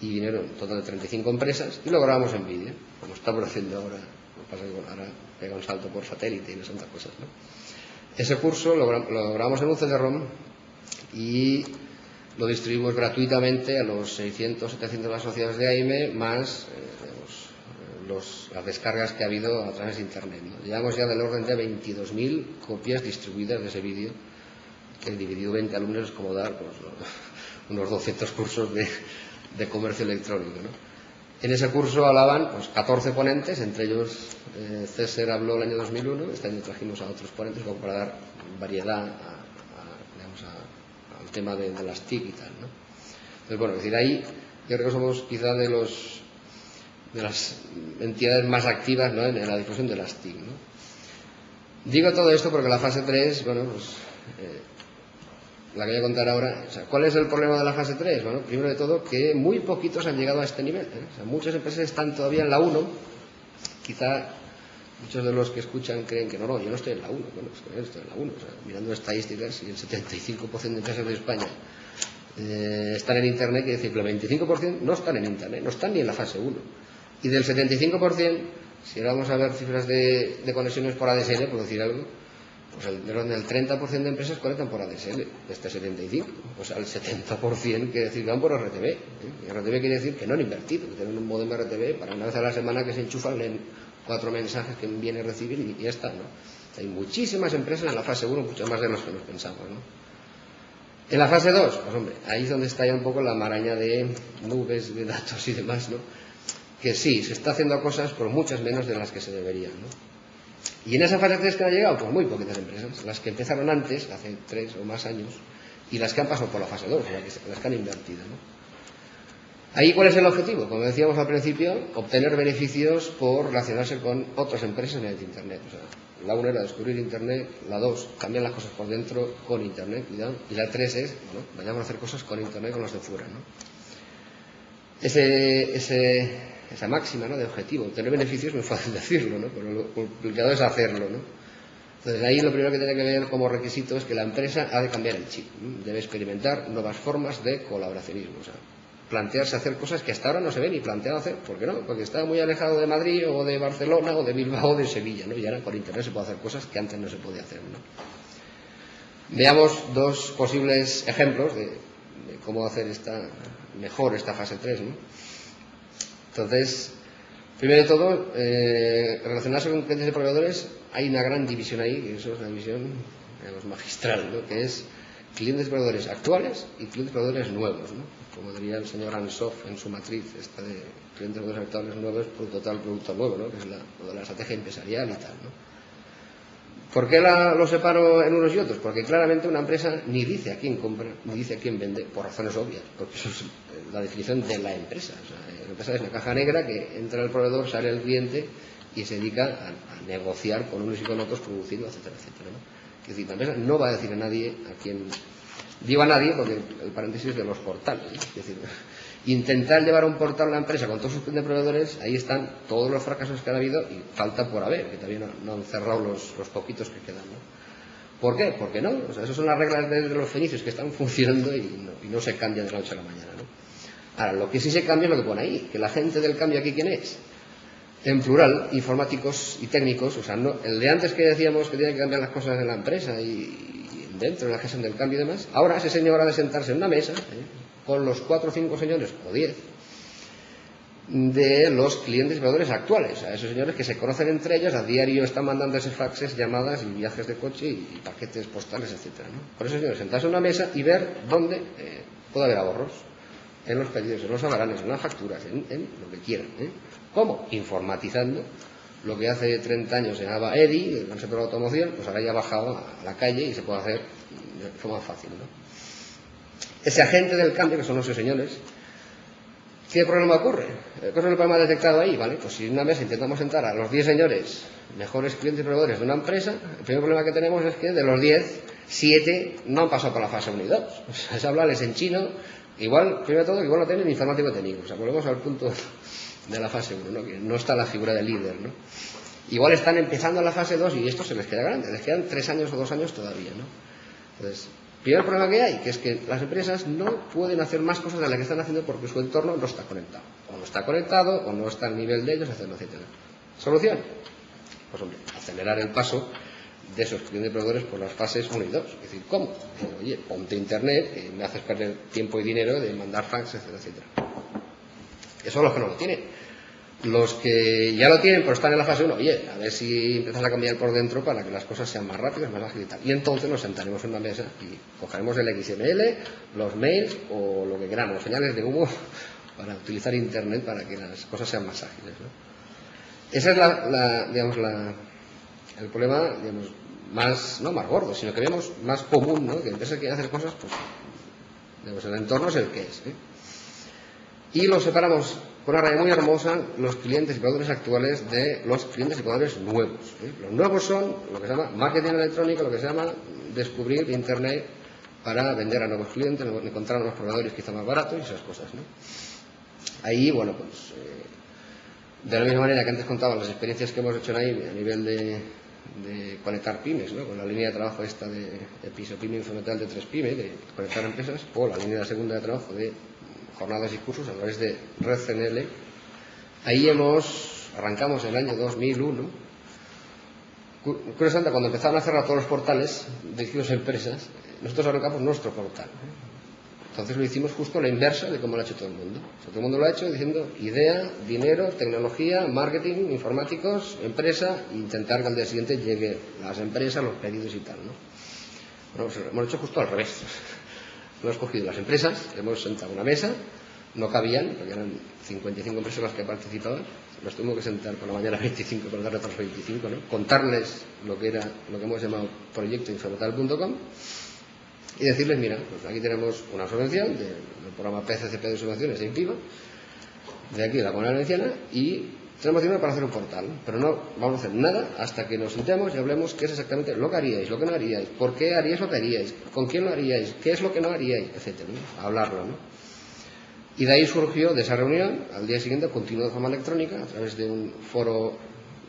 y vinieron un total de 35 empresas y lo grabamos en vídeo, como estamos haciendo ahora. Lo que pasa es que bueno, ahora pega un salto por satélite y no son tantas cosas, ¿no? Ese curso lo grabamos en un CD-ROM y lo distribuimos gratuitamente a los 600, 700 asociados de AIME, más las descargas que ha habido a través de Internet, ¿no? Llevamos ya del orden de 22.000 copias distribuidas de ese vídeo, que dividido 20 alumnos es como dar pues, unos 200 cursos de comercio electrónico, ¿no? En ese curso hablaban pues, 14 ponentes, entre ellos César habló el año 2001, este año trajimos a otros ponentes como para dar variedad al tema de las TIC y tal, ¿no? Entonces, bueno, es decir, ahí yo creo que somos quizá de las entidades más activas, ¿no?, en la difusión de las TIC, ¿no? Digo todo esto porque la fase 3, bueno, pues la que voy a contar ahora, o sea, ¿cuál es el problema de la fase 3? Bueno, primero de todo, que muy poquitos han llegado a este nivel, ¿eh? O sea, muchas empresas están todavía en la 1 quizá muchos de los que escuchan creen que no, yo no estoy en la 1. Bueno, es que yo estoy en la 1. O sea, mirando estadísticas, y el 75% de empresas de España están en Internet, quiere decir que el 25% no están en Internet, no están ni en la fase 1. Y del 75%, si ahora vamos a ver cifras de conexiones por ADSL, por decir algo, pues el 30% de empresas conectan por ADSL, de este 75%. O sea, el 70% quiere decir que van por RTB. Y RTB quiere decir que no han invertido, que tienen un modem RTB para una vez a la semana que se enchufan en 4 mensajes que viene a recibir y ya está, ¿no? Hay muchísimas empresas en la fase 1, mucho más de los que nos pensamos, ¿no? En la fase 2, pues hombre, ahí es donde está ya un poco la maraña de nubes, de datos y demás, ¿no? Que sí, se está haciendo cosas, pero muchas menos de las que se deberían, ¿no? Y en esa fase 3 que han llegado, pues muy poquitas empresas, las que empezaron antes, hace 3 o más años, y las que han pasado por la fase 2, las que han invertido, ¿no? Ahí, ¿cuál es el objetivo? Como decíamos al principio, obtener beneficios por relacionarse con otras empresas mediante Internet. O sea, la 1 era descubrir Internet, la 2, cambiar las cosas por dentro con Internet, cuidado, y la 3 es, bueno, vayamos a hacer cosas con Internet con los de fuera, ¿no? Esa máxima, ¿no?, de objetivo, obtener beneficios, no es fácil decirlo, ¿no?, pero lo complicado es hacerlo, ¿no? Entonces ahí lo primero que tiene que ver como requisito es que la empresa ha de cambiar el chip, ¿no? Debe experimentar nuevas formas de colaboracionismo, o sea, plantearse hacer cosas que hasta ahora no se ven ni planteado hacer. ¿Por qué no? Porque está muy alejado de Madrid o de Barcelona o de Bilbao o de Sevilla, ¿no? Y ahora por Internet se puede hacer cosas que antes no se podía hacer, ¿no? Veamos dos posibles ejemplos de cómo hacer mejor esta fase 3, ¿no? Entonces, primero de todo, relacionarse con clientes y proveedores, hay una gran división ahí, que eso es una división, digamos, magistral, ¿no?, que es clientes y proveedores actuales y clientes y proveedores nuevos, ¿no? Como diría el señor Ansoff en su matriz, esta de clientes y proveedores actuales nuevos, producto tal, producto nuevo, ¿no?, que es lo de la estrategia empresarial y tal, ¿no? ¿Por qué lo separo en unos y otros? Porque claramente una empresa ni dice a quién compra, ni dice a quién vende, por razones obvias, porque eso es la definición de la empresa. O sea, la empresa es una caja negra que entra el proveedor, sale el cliente y se dedica a negociar con unos y con otros, produciendo, etcétera, etcétera, ¿no? Es decir, la empresa no va a decir a nadie a quién. Digo a nadie porque el paréntesis de los portales, ¿no? Es decir, intentar llevar un portal a la empresa con todos sus clientes proveedores, ahí están todos los fracasos que han habido y falta por haber, que todavía no han cerrado los poquitos que quedan, ¿no? ¿Por qué? Porque no, o sea, esas son las reglas de los fenicios que están funcionando y no se cambian de la noche a la mañana, ¿no? Ahora, lo que sí se cambia es lo que pone ahí, que la gente del cambio aquí, ¿quién es? En plural, informáticos y técnicos, o sea, no, el de antes que decíamos que tiene que cambiar las cosas en la empresa y dentro de la gestión del cambio y demás, ahora ese señor ha de sentarse en una mesa, con los 4 o 5 señores, o 10, de los clientes y proveedores actuales, a esos señores que se conocen entre ellos, a diario están mandando esos faxes, llamadas y viajes de coche y paquetes postales, etcétera, ¿no? Por esos señores sentarse en una mesa y ver dónde puede haber ahorros, en los pedidos, en los avalanes, en las facturas, en lo que quieran, ¿eh? ¿Cómo? Informatizando lo que hace 30 años se llamaba EDI, el concepto de la automoción, pues ahora ya ha bajado a la calle y se puede hacer de forma fácil, ¿no? Ese agente del cambio, que son esos señores, ¿qué problema ocurre? ¿Cuál es el problema detectado ahí? ¿Vale? Pues si en una mesa intentamos sentar a los 10 señores mejores clientes y proveedores de una empresa, el primer problema que tenemos es que de los 10, 7 no han pasado por la fase 1 y 2. O sea, es hablarles en chino, igual, primero de todo, igual no tienen informático técnico. O sea, volvemos al punto de la fase 1, ¿no? Que no está la figura del líder, ¿no? Igual están empezando la fase 2 y esto se les queda grande, les quedan 3 años o 2 años todavía, ¿no? Entonces, primer problema que hay, que es que las empresas no pueden hacer más cosas de las que están haciendo porque su entorno no está conectado. O no está conectado, o no está al nivel de ellos, etcétera, etcétera. ¿Solución? Pues hombre, acelerar el paso de esos clientes proveedores por las fases 1 y 2. Es decir, ¿cómo? Pues, oye, ponte internet, que me haces perder tiempo y dinero de mandar fax, etcétera, etcétera. Esos son los que no lo tienen. Los que ya lo tienen, pero están en la fase 1, oye, a ver si empiezas a cambiar por dentro para que las cosas sean más rápidas, más ágiles y tal. Y entonces nos sentaremos en una mesa y cogeremos el XML, los mails o lo que queramos, señales de humo para utilizar internet para que las cosas sean más ágiles, ¿no? Ese es el problema, digamos, más, no más gordo, sino que vemos más común, ¿no? Que empresas que hacen cosas, pues, digamos, el entorno es el que es, ¿eh? Y lo separamos con una raya muy hermosa, los clientes y proveedores actuales de los clientes y proveedores nuevos, ¿eh? Los nuevos son lo que se llama marketing electrónico, lo que se llama descubrir internet para vender a nuevos clientes, encontrar nuevos proveedores quizá más baratos y esas cosas, ¿no? Ahí, bueno, pues De la misma manera que antes contaba las experiencias que hemos hecho en ahí a nivel de conectar pymes, ¿no? Con la línea de trabajo esta de piso pyme infometal de 3 pyme, de conectar empresas, o la línea de segunda de trabajo de jornadas y cursos a través de Red CNL. Ahí arrancamos el año 2001. Curiosamente, cuando empezaron a cerrar todos los portales dirigidos a empresas, nosotros arrancamos nuestro portal. Entonces lo hicimos justo la inversa de como lo ha hecho todo el mundo. O sea, todo el mundo lo ha hecho diciendo idea, dinero, tecnología, marketing, informáticos, empresa, e intentar que al día siguiente llegue las empresas, los pedidos y tal, ¿no? Bueno, pues hemos hecho justo al revés. Hemos cogido las empresas, hemos sentado una mesa, no cabían, porque eran 55 empresas las que participaban, los tuvimos que sentar por la mañana 25, por la tarde otras 25, ¿no? Contarles lo que hemos llamado proyecto infometal.com y decirles, mira, pues aquí tenemos una subvención del programa PCCP de subvenciones de INPIVA, de aquí de la Comunidad Valenciana, y tenemos dinero para hacer un portal, pero no vamos a hacer nada hasta que nos sentemos y hablemos qué es exactamente lo que haríais, lo que no haríais, por qué haríais lo que haríais, con quién lo haríais, qué es lo que no haríais, etcétera, ¿no? A hablarlo, ¿no? Y de ahí surgió, de esa reunión, al día siguiente continuó de forma electrónica, a través de un foro,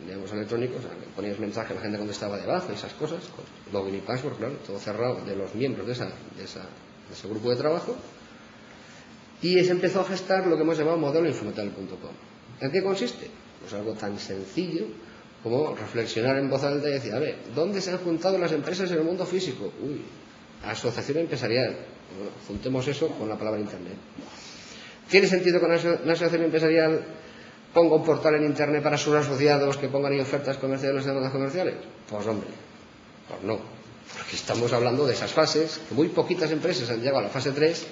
digamos, electrónico, o sea, ponías mensaje, la gente contestaba debajo y esas cosas, con login y password, claro, todo cerrado de los miembros de ese grupo de trabajo, y se empezó a gestar lo que hemos llamado modelo infometal.com. ¿En qué consiste? Pues algo tan sencillo como reflexionar en voz alta y decir, a ver, ¿dónde se han juntado las empresas en el mundo físico? Uy, asociación empresarial. Bueno, juntemos eso con la palabra Internet. ¿Tiene sentido que una asociación empresarial ponga un portal en Internet para sus asociados que pongan ahí ofertas comerciales o demandas comerciales? Pues hombre, pues no. Porque estamos hablando de esas fases, que muy poquitas empresas han llegado a la fase 3,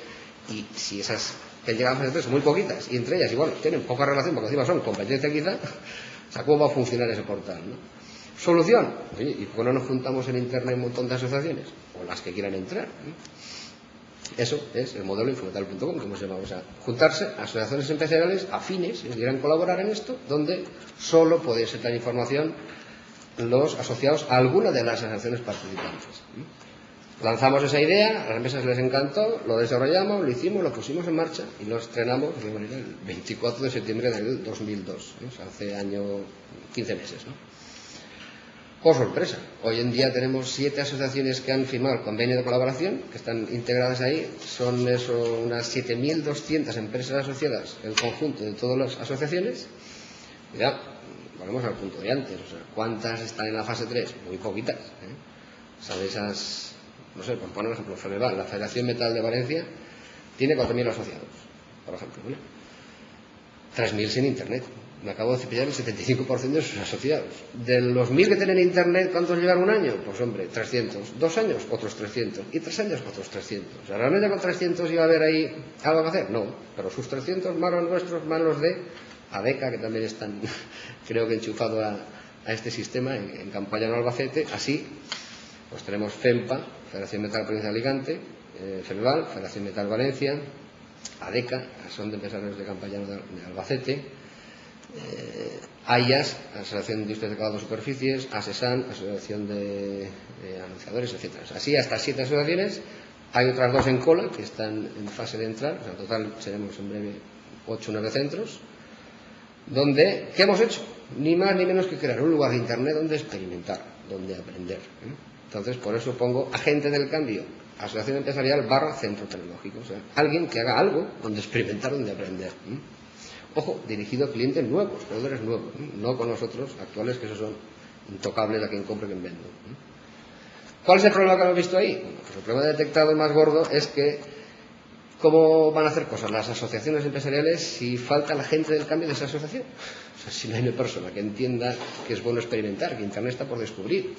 y si esas que han llegado a la fase 3 son muy poquitas, y entre ellas igual tienen poca relación, porque encima son competencia quizá, o sea, ¿cómo va a funcionar ese portal, no? Solución, oye, ¿y por qué no nos juntamos en Internet un montón de asociaciones? O las que quieran entrar, ¿no? Eso es el modelo infometal.com, que hemos llamado, o sea, juntarse asociaciones empresariales afines que quieran colaborar en esto, donde solo podéis dar información los asociados a alguna de las asociaciones participantes. Lanzamos esa idea, a las empresas les encantó, lo desarrollamos, lo hicimos, lo pusimos en marcha y lo estrenamos de manera el 24 de septiembre del 2002, ¿no? O sea, hace año 15 meses, ¿no? Oh, sorpresa, hoy en día tenemos 7 asociaciones que han firmado el convenio de colaboración, que están integradas ahí, son eso, unas 7.200 empresas asociadas, el conjunto de todas las asociaciones. Ya, volvemos al punto de antes, o sea, ¿cuántas están en la fase 3? Muy poquitas, ¿eh? O sea, de esas, no sé, por poner un ejemplo, Femeval, la Federación Metal de Valencia, tiene 4.000 asociados, por ejemplo, ¿vale? 3.000 sin Internet. Me acabo de cepillar el 75% de sus asociados. De los 1.000 que tienen Internet, ¿cuántos llevan un año? Pues hombre, 300. 2 años, otros 300. Y 3 años, otros 300. O sea, ¿realmente con 300 iba a haber ahí algo que hacer? No. Pero sus 300 más los nuestros, más los de ADECA, que también están, creo que enchufado a este sistema en Campaña en Albacete. Así, pues tenemos FEMPA, Federación Metal Provincia de Alicante, FEMEVAL, Federación Metal Valencia, ADECA, Asociación de Empresarios de Campaña de Albacete, AIAS, Asociación de Industrias de Acabado de Superficies, ASESAN, Asociación de Anunciadores, etc. Así hasta 7 asociaciones. Hay otras 2 en cola que están en fase de entrar, o sea, en total seremos en breve 8 o 9 centros, donde, ¿qué hemos hecho? Ni más ni menos que crear un lugar de Internet donde experimentar, donde aprender, ¿eh? Entonces, por eso pongo agente del cambio, asociación empresarial / centro tecnológico, o sea, alguien que haga algo donde experimentar, donde aprender, ¿eh? Ojo, dirigido a clientes nuevos, proveedores nuevos, no con nosotros actuales, que esos son intocables a quien compre, quien vende. ¿Cuál es el problema que hemos visto ahí? Bueno, pues el problema detectado, el más gordo, es que ¿cómo van a hacer cosas las asociaciones empresariales si falta la gente del cambio de esa asociación? O sea, si no hay una persona que entienda que es bueno experimentar, que Internet está por descubrir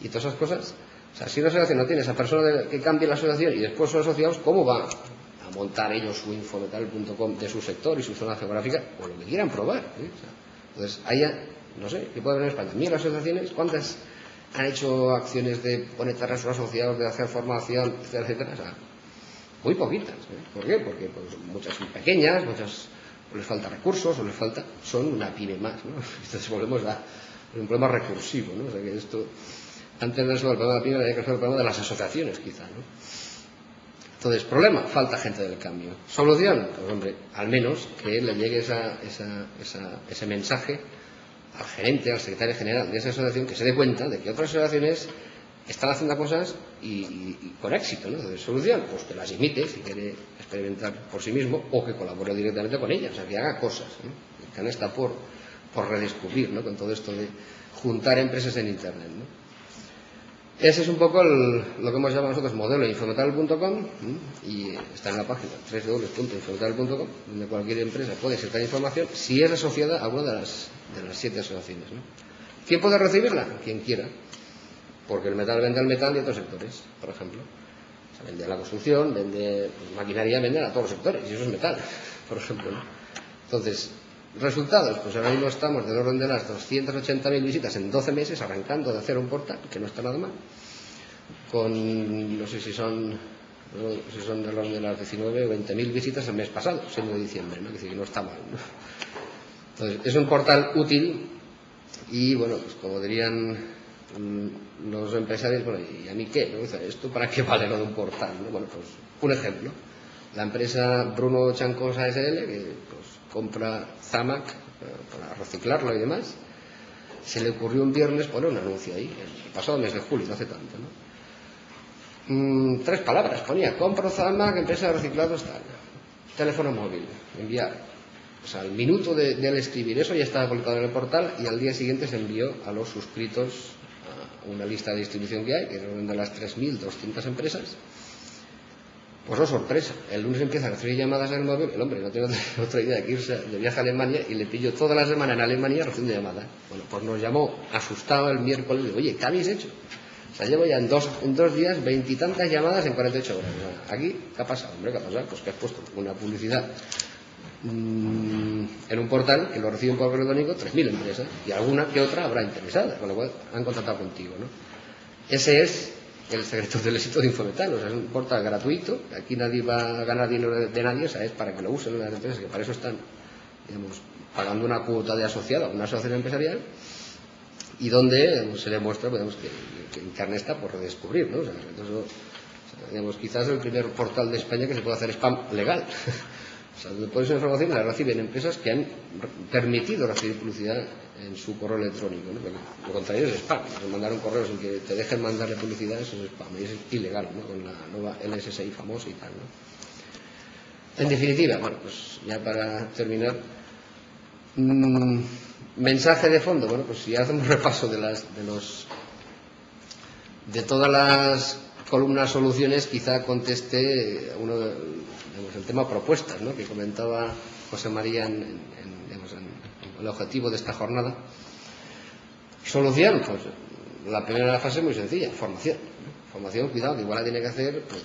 y todas esas cosas. O sea, si una asociación no tiene esa persona que cambie la asociación y después son asociados, ¿cómo va a montar ellos su infometal.com de su sector y su zona geográfica, o lo que quieran probar, ¿eh? O sea, entonces, haya, no sé, ¿qué puede haber en España? 1.000 asociaciones, ¿cuántas han hecho acciones de conectar a sus asociados, de hacer formación, etcétera, etcétera? O sea, muy poquitas, ¿eh? ¿Por qué? Porque pues, muchas son pequeñas, muchas o les falta recursos, o les falta, son una pyme más, ¿no? Entonces volvemos a un problema recursivo, ¿no? O sea que esto, antes de resolver el problema de la pyme, había que resolver el problema de las asociaciones, quizá, ¿no? Entonces, problema, falta gente del cambio. Solución, pues hombre, al menos que le llegue ese mensaje al gerente, al secretario general de esa asociación, que se dé cuenta de que otras asociaciones están haciendo cosas y con éxito, ¿no? Entonces, solución, pues que las imite si quiere experimentar por sí mismo, o que colabore directamente con ellas, o sea, que haga cosas, ¿no? Que está por redescubrir, ¿no? Con todo esto de juntar empresas en Internet, ¿no? Ese es un poco lo que hemos llamado nosotros modelo infometal.com, y está en la página www.infometal.com, donde cualquier empresa puede insertar información si es asociada a una de las 7 asociaciones, ¿no? ¿Quién puede recibirla? Quien quiera, porque el metal vende al metal y a otros sectores, por ejemplo. O sea, vende a la construcción, vende maquinaria, vende a todos los sectores, y eso es metal, por ejemplo, ¿no? Entonces, resultados, pues ahora mismo estamos del orden de las 280.000 visitas en 12 meses, arrancando de hacer un portal, que no está nada mal, con, no sé si son del orden de las 19 o 20.000 visitas el mes pasado, siendo de diciembre, ¿no? Que no está mal, ¿no? Entonces, es un portal útil y, bueno, pues como dirían los empresarios, bueno, ¿y a mí qué? ¿No? ¿Esto para qué vale lo de un portal? ¿No? Bueno, pues un ejemplo. La empresa Bruno Chancos ASL, que pues compra Zamac para reciclarlo y demás, se le ocurrió un viernes poner un anuncio ahí, el pasado mes de julio, no hace tanto, ¿no? 3 palabras, ponía: compro Zamac, empresa de reciclados, tal, teléfono móvil, enviar. O sea, al minuto de escribir eso ya estaba publicado en el portal, y al día siguiente se envió a los suscritos a una lista de distribución que hay, que es de las 3.200 empresas. Pues no, sorpresa, el lunes empieza a recibir llamadas en el móvil. El hombre no tiene otra idea que irse de viaje a Alemania, y le pillo toda la semana en Alemania recibiendo llamadas. Bueno, pues nos llamó asustado el miércoles y dijo: oye, ¿qué habéis hecho? O sea, llevo ya en dos días 20 y tantas llamadas en 48 horas. O sea, aquí, ¿qué ha pasado? Hombre, ¿qué ha pasado? Pues que has puesto una publicidad en un portal que lo reciben por correo electrónico 3.000 empresas, y alguna que otra habrá interesada, con lo cual han contactado contigo, ¿no? Ese es el secreto del éxito de Infometal. O sea, es un portal gratuito, aquí nadie va a ganar dinero de nadie, o sea, es para que lo usen las empresas, que para eso están, digamos, pagando una cuota de asociado a una asociación empresarial, y donde, digamos, se le muestra, digamos, que Internet está por redescubrir, ¿no? O sea, entonces, digamos, quizás el primer portal de España que se puede hacer spam legal. O sea, donde pones una información la reciben empresas que han permitido recibir publicidad en su correo electrónico, ¿no? Porque lo contrario es spam. Mandar un correo sin que te dejen mandarle publicidad, eso es spam, y es ilegal, ¿no? Con la nueva LSSI famosa y tal, ¿no? En definitiva, bueno, pues ya para terminar, mensaje de fondo. Bueno, pues si hacemos repaso de todas las columnas soluciones, quizá conteste el tema propuestas, ¿no? Que comentaba José María en el objetivo de esta jornada. Solución, pues la primera fase es muy sencilla: formación, ¿no? Formación, cuidado, que igual la tiene que hacer, pues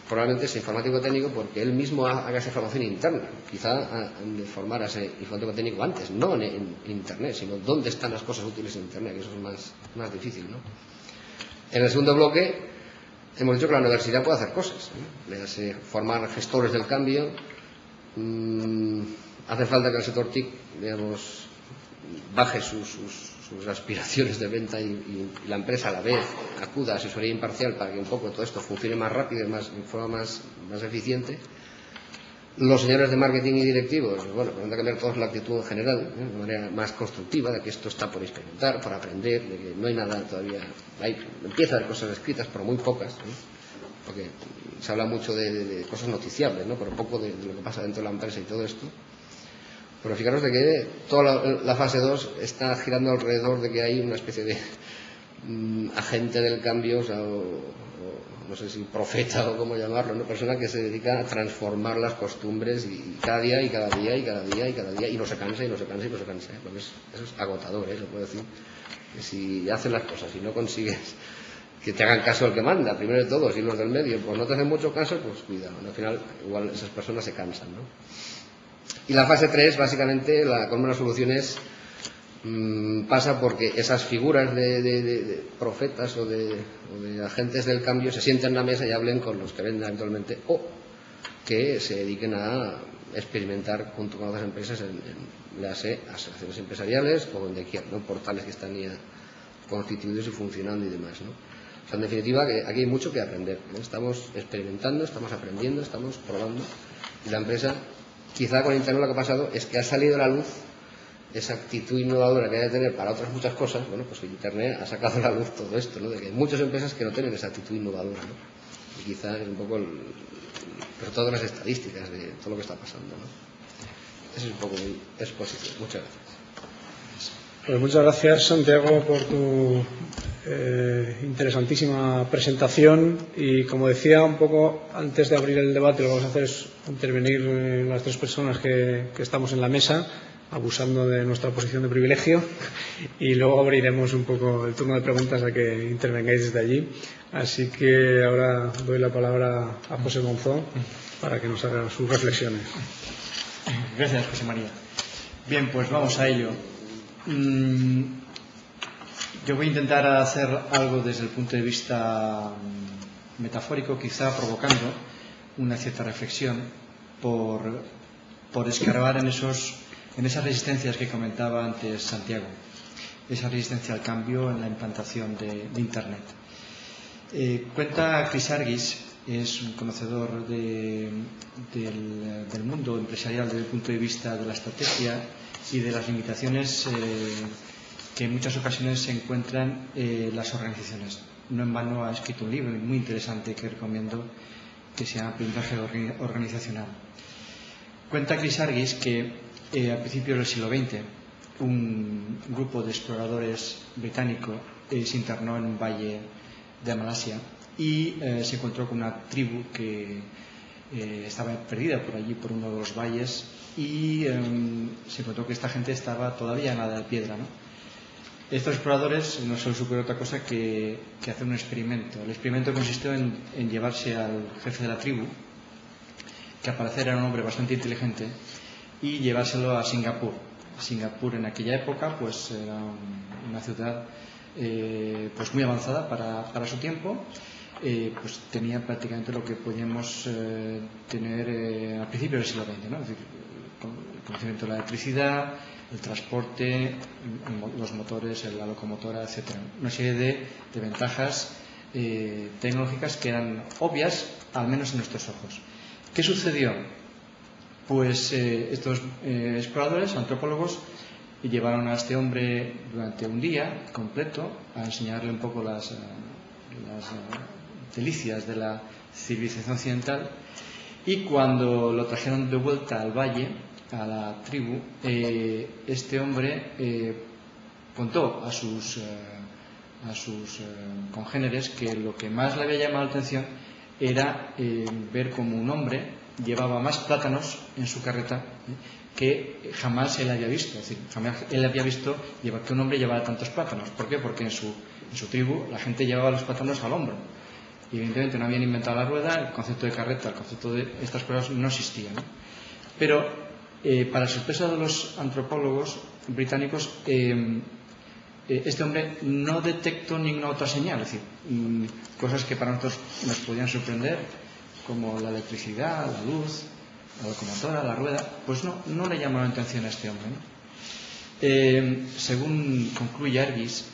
probablemente ese informático técnico, porque él mismo haga esa formación interna. Quizá formar a ese informático técnico antes, no en Internet, sino dónde están las cosas útiles en Internet, que eso es más difícil, ¿no? En el segundo bloque hemos dicho que la universidad puede hacer cosas, ¿no? Le hace formar gestores del cambio. Hace falta que el sector TIC, digamos, baje sus aspiraciones de venta, y la empresa a la vez acuda a asesoría imparcial para que un poco todo esto funcione más rápido y de forma más eficiente. Los señores de marketing y directivos, bueno, pues han de cambiar todos la actitud en general, ¿eh? De manera más constructiva, de que esto está por experimentar, por aprender, de que no hay nada todavía. Empieza a haber cosas escritas, pero muy pocas, ¿no? Porque se habla mucho de cosas noticiables, ¿no? Pero poco de lo que pasa dentro de la empresa y todo esto. Pero fijaros de que toda la fase 2 está girando alrededor de que hay una especie de agente del cambio, o sea, no sé si profeta o cómo llamarlo, ¿no? Persona que se dedica a transformar las costumbres, y cada día, y cada día, y cada día, y cada día, y no se cansa, y no se cansa, y no se cansa, ¿eh? Porque eso es agotador, ¿eh? Se puede decir que si haces las cosas y no consigues que te hagan caso el que manda, primero de todo, si los del medio pues no te hacen mucho caso, pues cuidado, ¿no? Al final igual esas personas se cansan, ¿no? Y la fase 3, básicamente, la columna de soluciones pasa porque esas figuras de profetas o de agentes del cambio se sienten en la mesa y hablen con los que venden habitualmente, o que se dediquen a experimentar junto con otras empresas en asociaciones empresariales o donde quieran, ¿no? Portales que están ya constituidos y funcionando y demás, ¿no? O sea, en definitiva, que aquí hay mucho que aprender, ¿no? Estamos experimentando, estamos aprendiendo, estamos probando. Y la empresa, quizá con Internet lo que ha pasado es que ha salido a la luz esa actitud innovadora que hay de tener para otras muchas cosas. Bueno, pues Internet ha sacado a la luz todo esto, ¿no? De que hay muchas empresas que no tienen esa actitud innovadora, ¿no? Y quizá es un poco pero todas las estadísticas de todo lo que está pasando, ¿no? Esa es un poco mi exposición. Muchas gracias. Pues muchas gracias, Santiago, por tu interesantísima presentación. Y como decía, un poco antes de abrir el debate, lo que vamos a hacer es intervenir las tres personas que estamos en la mesa, abusando de nuestra posición de privilegio, y luego abriremos un poco el turno de preguntas a que intervengáis desde allí. Así que ahora doy la palabra a José Monzó para que nos haga sus reflexiones. Gracias, José María. Bien, pues vamos a ello. Yo voy a intentar hacer algo desde el punto de vista metafórico, quizá provocando una cierta reflexión por escarbar en esas resistencias que comentaba antes Santiago, esa resistencia al cambio en la implantación de Internet. Cuenta Chris Argys, es un conocedor del mundo empresarial desde el punto de vista de la estrategia y de las limitaciones que en muchas ocasiones se encuentran las organizaciones. No en vano ha escrito un libro muy interesante que recomiendo, que se llama Aprendizaje Organizacional. Cuenta Chris Argys que a principios del siglo XX un grupo de exploradores británicos se internó en un valle de Malasia y se encontró con una tribu que estaba perdida por allí, por uno de los valles, y se encontró que esta gente estaba todavía en la edad de piedra, ¿no? Estos exploradores no solo supieron otra cosa que hacer un experimento. El experimento consistió en llevarse al jefe de la tribu, que al parecer era un hombre bastante inteligente, y llevárselo a Singapur. Singapur en aquella época pues era una ciudad pues muy avanzada para su tiempo. Pues tenía prácticamente lo que podíamos tener al principio del siglo XX, ¿no? Es decir, el conocimiento de la electricidad, el transporte, los motores, la locomotora, etcétera. Una serie de ventajas tecnológicas que eran obvias, al menos en nuestros ojos. ¿Qué sucedió? Pues estos exploradores, antropólogos, llevaron a este hombre durante un día completo a enseñarle un poco las delicias de la civilización occidental, y cuando lo trajeron de vuelta al valle, a la tribu, este hombre contó a sus congéneres que lo que más le había llamado la atención era ver cómo un hombre llevaba más plátanos en su carreta que jamás él había visto. Es decir, jamás él había visto que un hombre llevara tantos plátanos. ¿Por qué? Porque en su tribu la gente llevaba los plátanos al hombro. Y evidentemente no habían inventado la rueda, el concepto de carreta, el concepto de estas cosas no existía, ¿no? Pero para sorpresa de los antropólogos británicos, este hombre no detectó ninguna otra señal. Es decir, cosas que para nosotros nos podían sorprender, como la electricidad, la luz, la locomotora, la rueda, pues no le llamó la atención a este hombre, ¿no? Según concluye Argys,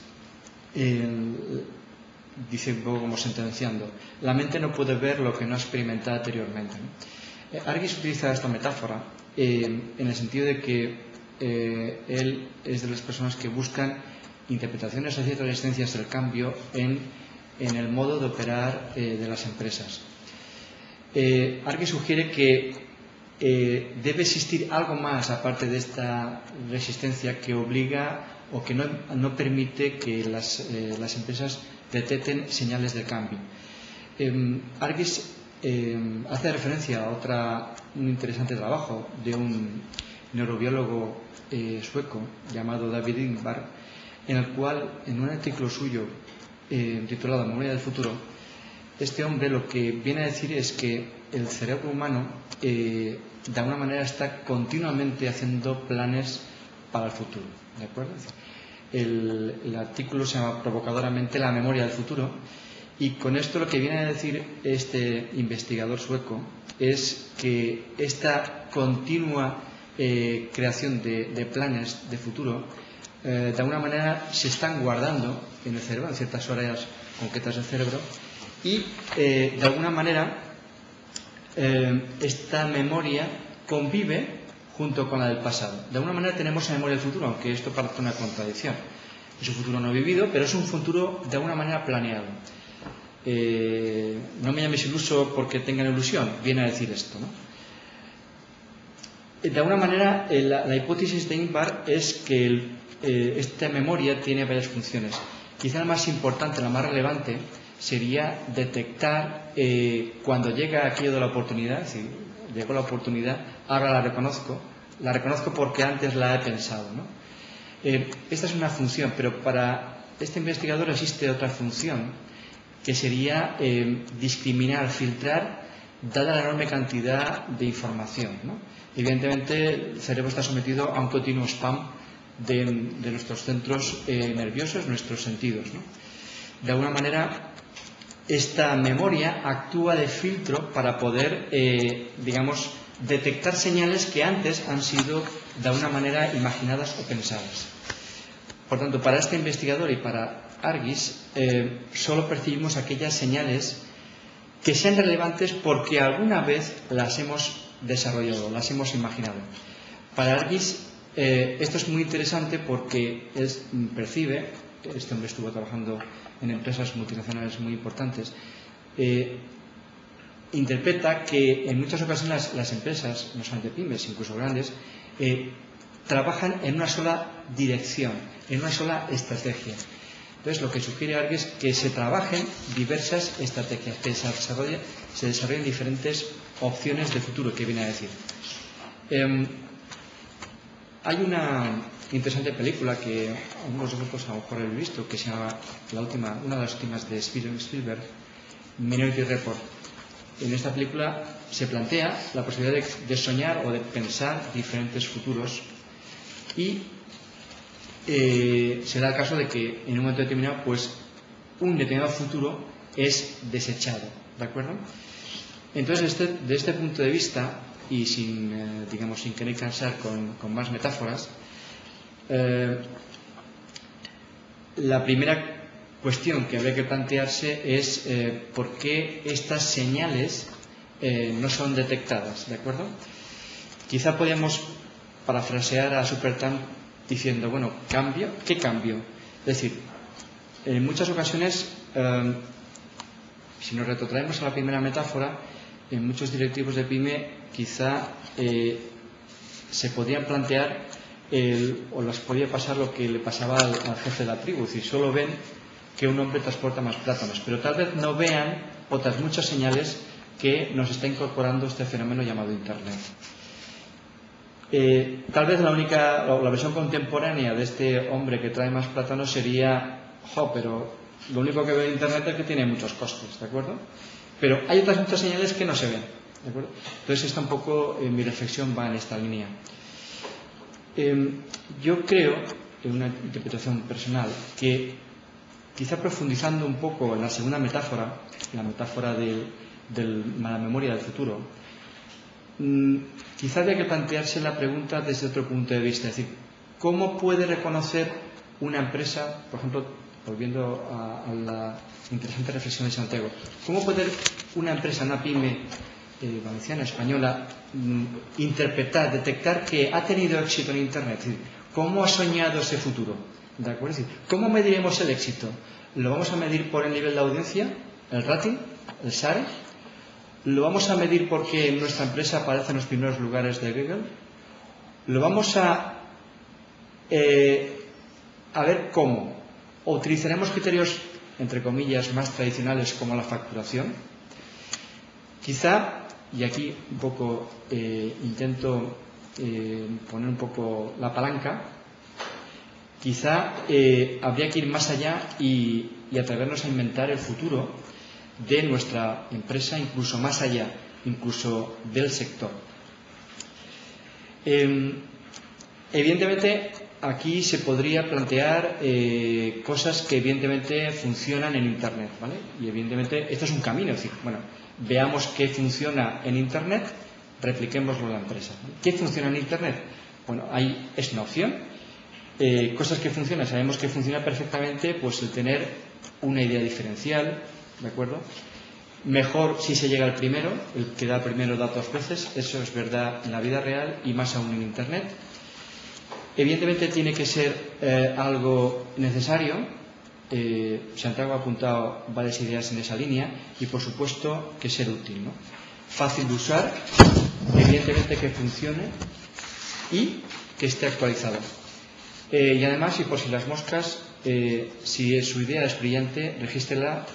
dice un poco como sentenciando, la mente no puede ver lo que no ha experimentado anteriormente, ¿no? Argys utiliza esta metáfora en el sentido de que él es de las personas que buscan interpretaciones a ciertas existencias del cambio en el modo de operar de las empresas. Argys sugiere que debe existir algo más aparte de esta resistencia que obliga o que no permite que las empresas detecten señales de cambio. Argys hace referencia a un interesante trabajo de un neurobiólogo sueco llamado David Ingvar, en el cual, en un artículo suyo titulado Memoria del futuro, este hombre lo que viene a decir es que el cerebro humano de alguna manera está continuamente haciendo planes para el futuro, ¿de acuerdo? El artículo se llama provocadoramente La memoria del futuro, y con esto lo que viene a decir este investigador sueco es que esta continua creación de planes de futuro de alguna manera se están guardando en el cerebro, en ciertas áreas concretas del cerebro, y de alguna manera esta memoria convive junto con la del pasado. De alguna manera tenemos la memoria del futuro, aunque esto parece una contradicción. Es un futuro no vivido, pero es un futuro de alguna manera planeado. No me llaméis iluso porque tengan ilusión, viene a decir esto, ¿no? De alguna manera, la hipótesis de Ingvar es que esta memoria tiene varias funciones. Quizá la más importante, la más relevante, sería detectar cuando llega aquello de la oportunidad. Si llegó la oportunidad, ahora la reconozco porque antes la he pensado, ¿no? Esta es una función, pero para este investigador existe otra función, que sería discriminar, filtrar, dada la enorme cantidad de información, ¿no? Evidentemente, el cerebro está sometido a un continuo spam de nuestros centros nerviosos, nuestros sentidos, ¿no? De alguna manera, esta memoria actúa de filtro para poder, digamos, detectar señales que antes han sido de alguna manera imaginadas o pensadas. Por tanto, para este investigador y para Argyll, solo percibimos aquellas señales que sean relevantes porque alguna vez las hemos desarrollado, las hemos imaginado. Para Argyll esto es muy interesante porque percibe, este hombre estuvo trabajando en empresas multinacionales muy importantes, interpreta que en muchas ocasiones las empresas, no solamente pymes, incluso grandes, trabajan en una sola dirección, en una sola estrategia. Entonces, lo que sugiere Argyll es que se trabajen diversas estrategias, que se desarrollen diferentes opciones de futuro, que viene a decir. Hay una interesante película que algunos de vosotros a lo mejor habéis visto, que se llama una de las últimas de Spielberg, Minority Report. En esta película se plantea la posibilidad de soñar o de pensar diferentes futuros y se da el caso de que en un momento determinado pues un determinado futuro es desechado, ¿de acuerdo? Entonces de este punto de vista y sin querer cansar con más metáforas, la primera cuestión que habría que plantearse es por qué estas señales no son detectadas, ¿de acuerdo? Quizá podríamos parafrasear a Supertramp diciendo, bueno, ¿cambio? ¿Qué cambio? Es decir, en muchas ocasiones, si nos retrotraemos a la primera metáfora, en muchos directivos de PYME quizá se podían plantear o les podía pasar lo que le pasaba al jefe de la tribu, es decir, solo ven que un hombre transporta más plátanos, pero tal vez no vean otras muchas señales que nos está incorporando este fenómeno llamado Internet. Tal vez la versión contemporánea de este hombre que trae más plátanos sería, pero lo único que veo en Internet es que tiene muchos costes, ¿de acuerdo? Pero hay otras muchas señales que no se ven, ¿de acuerdo? Entonces, mi reflexión va en esta línea. Yo creo, en una interpretación personal, que quizá profundizando un poco en la segunda metáfora, la metáfora de la memoria del futuro, quizá habría que plantearse la pregunta desde otro punto de vista. Es decir, ¿cómo puede reconocer una empresa, por ejemplo, volviendo a la interesante reflexión de Santiago, cómo puede una empresa, una pyme valenciana, española, interpretar, detectar que ha tenido éxito en Internet? Es decir, ¿cómo ha soñado ese futuro? ¿De acuerdo? Es decir, ¿cómo mediremos el éxito? ¿Lo vamos a medir por el nivel de audiencia, el rating, el share? ¿Lo vamos a medir porque nuestra empresa aparece en los primeros lugares de Google? ¿Lo vamos a ver cómo? ¿O utilizaremos criterios, entre comillas, más tradicionales como la facturación? Quizá, y aquí un poco intento poner un poco la palanca, quizá habría que ir más allá y atrevernos a inventar el futuro de nuestra empresa, incluso más allá, incluso del sector. Evidentemente, aquí se podría plantear cosas que evidentemente funcionan en Internet, ¿vale? Y evidentemente esto es un camino, es decir, bueno, veamos qué funciona en Internet, repliquémoslo en la empresa. ¿Qué funciona en Internet? Bueno, ahí es una opción. Cosas que funcionan, sabemos que funciona perfectamente, pues el tener una idea diferencial, ¿de acuerdo? Mejor si se llega al primero, el que da primero da dos veces, eso es verdad en la vida real y más aún en Internet. Evidentemente tiene que ser algo necesario. Santiago ha apuntado varias ideas en esa línea y por supuesto que ser útil, ¿no? Fácil de usar, evidentemente que funcione y que esté actualizado. Y además, y por si las moscas, si su idea es brillante, regístrela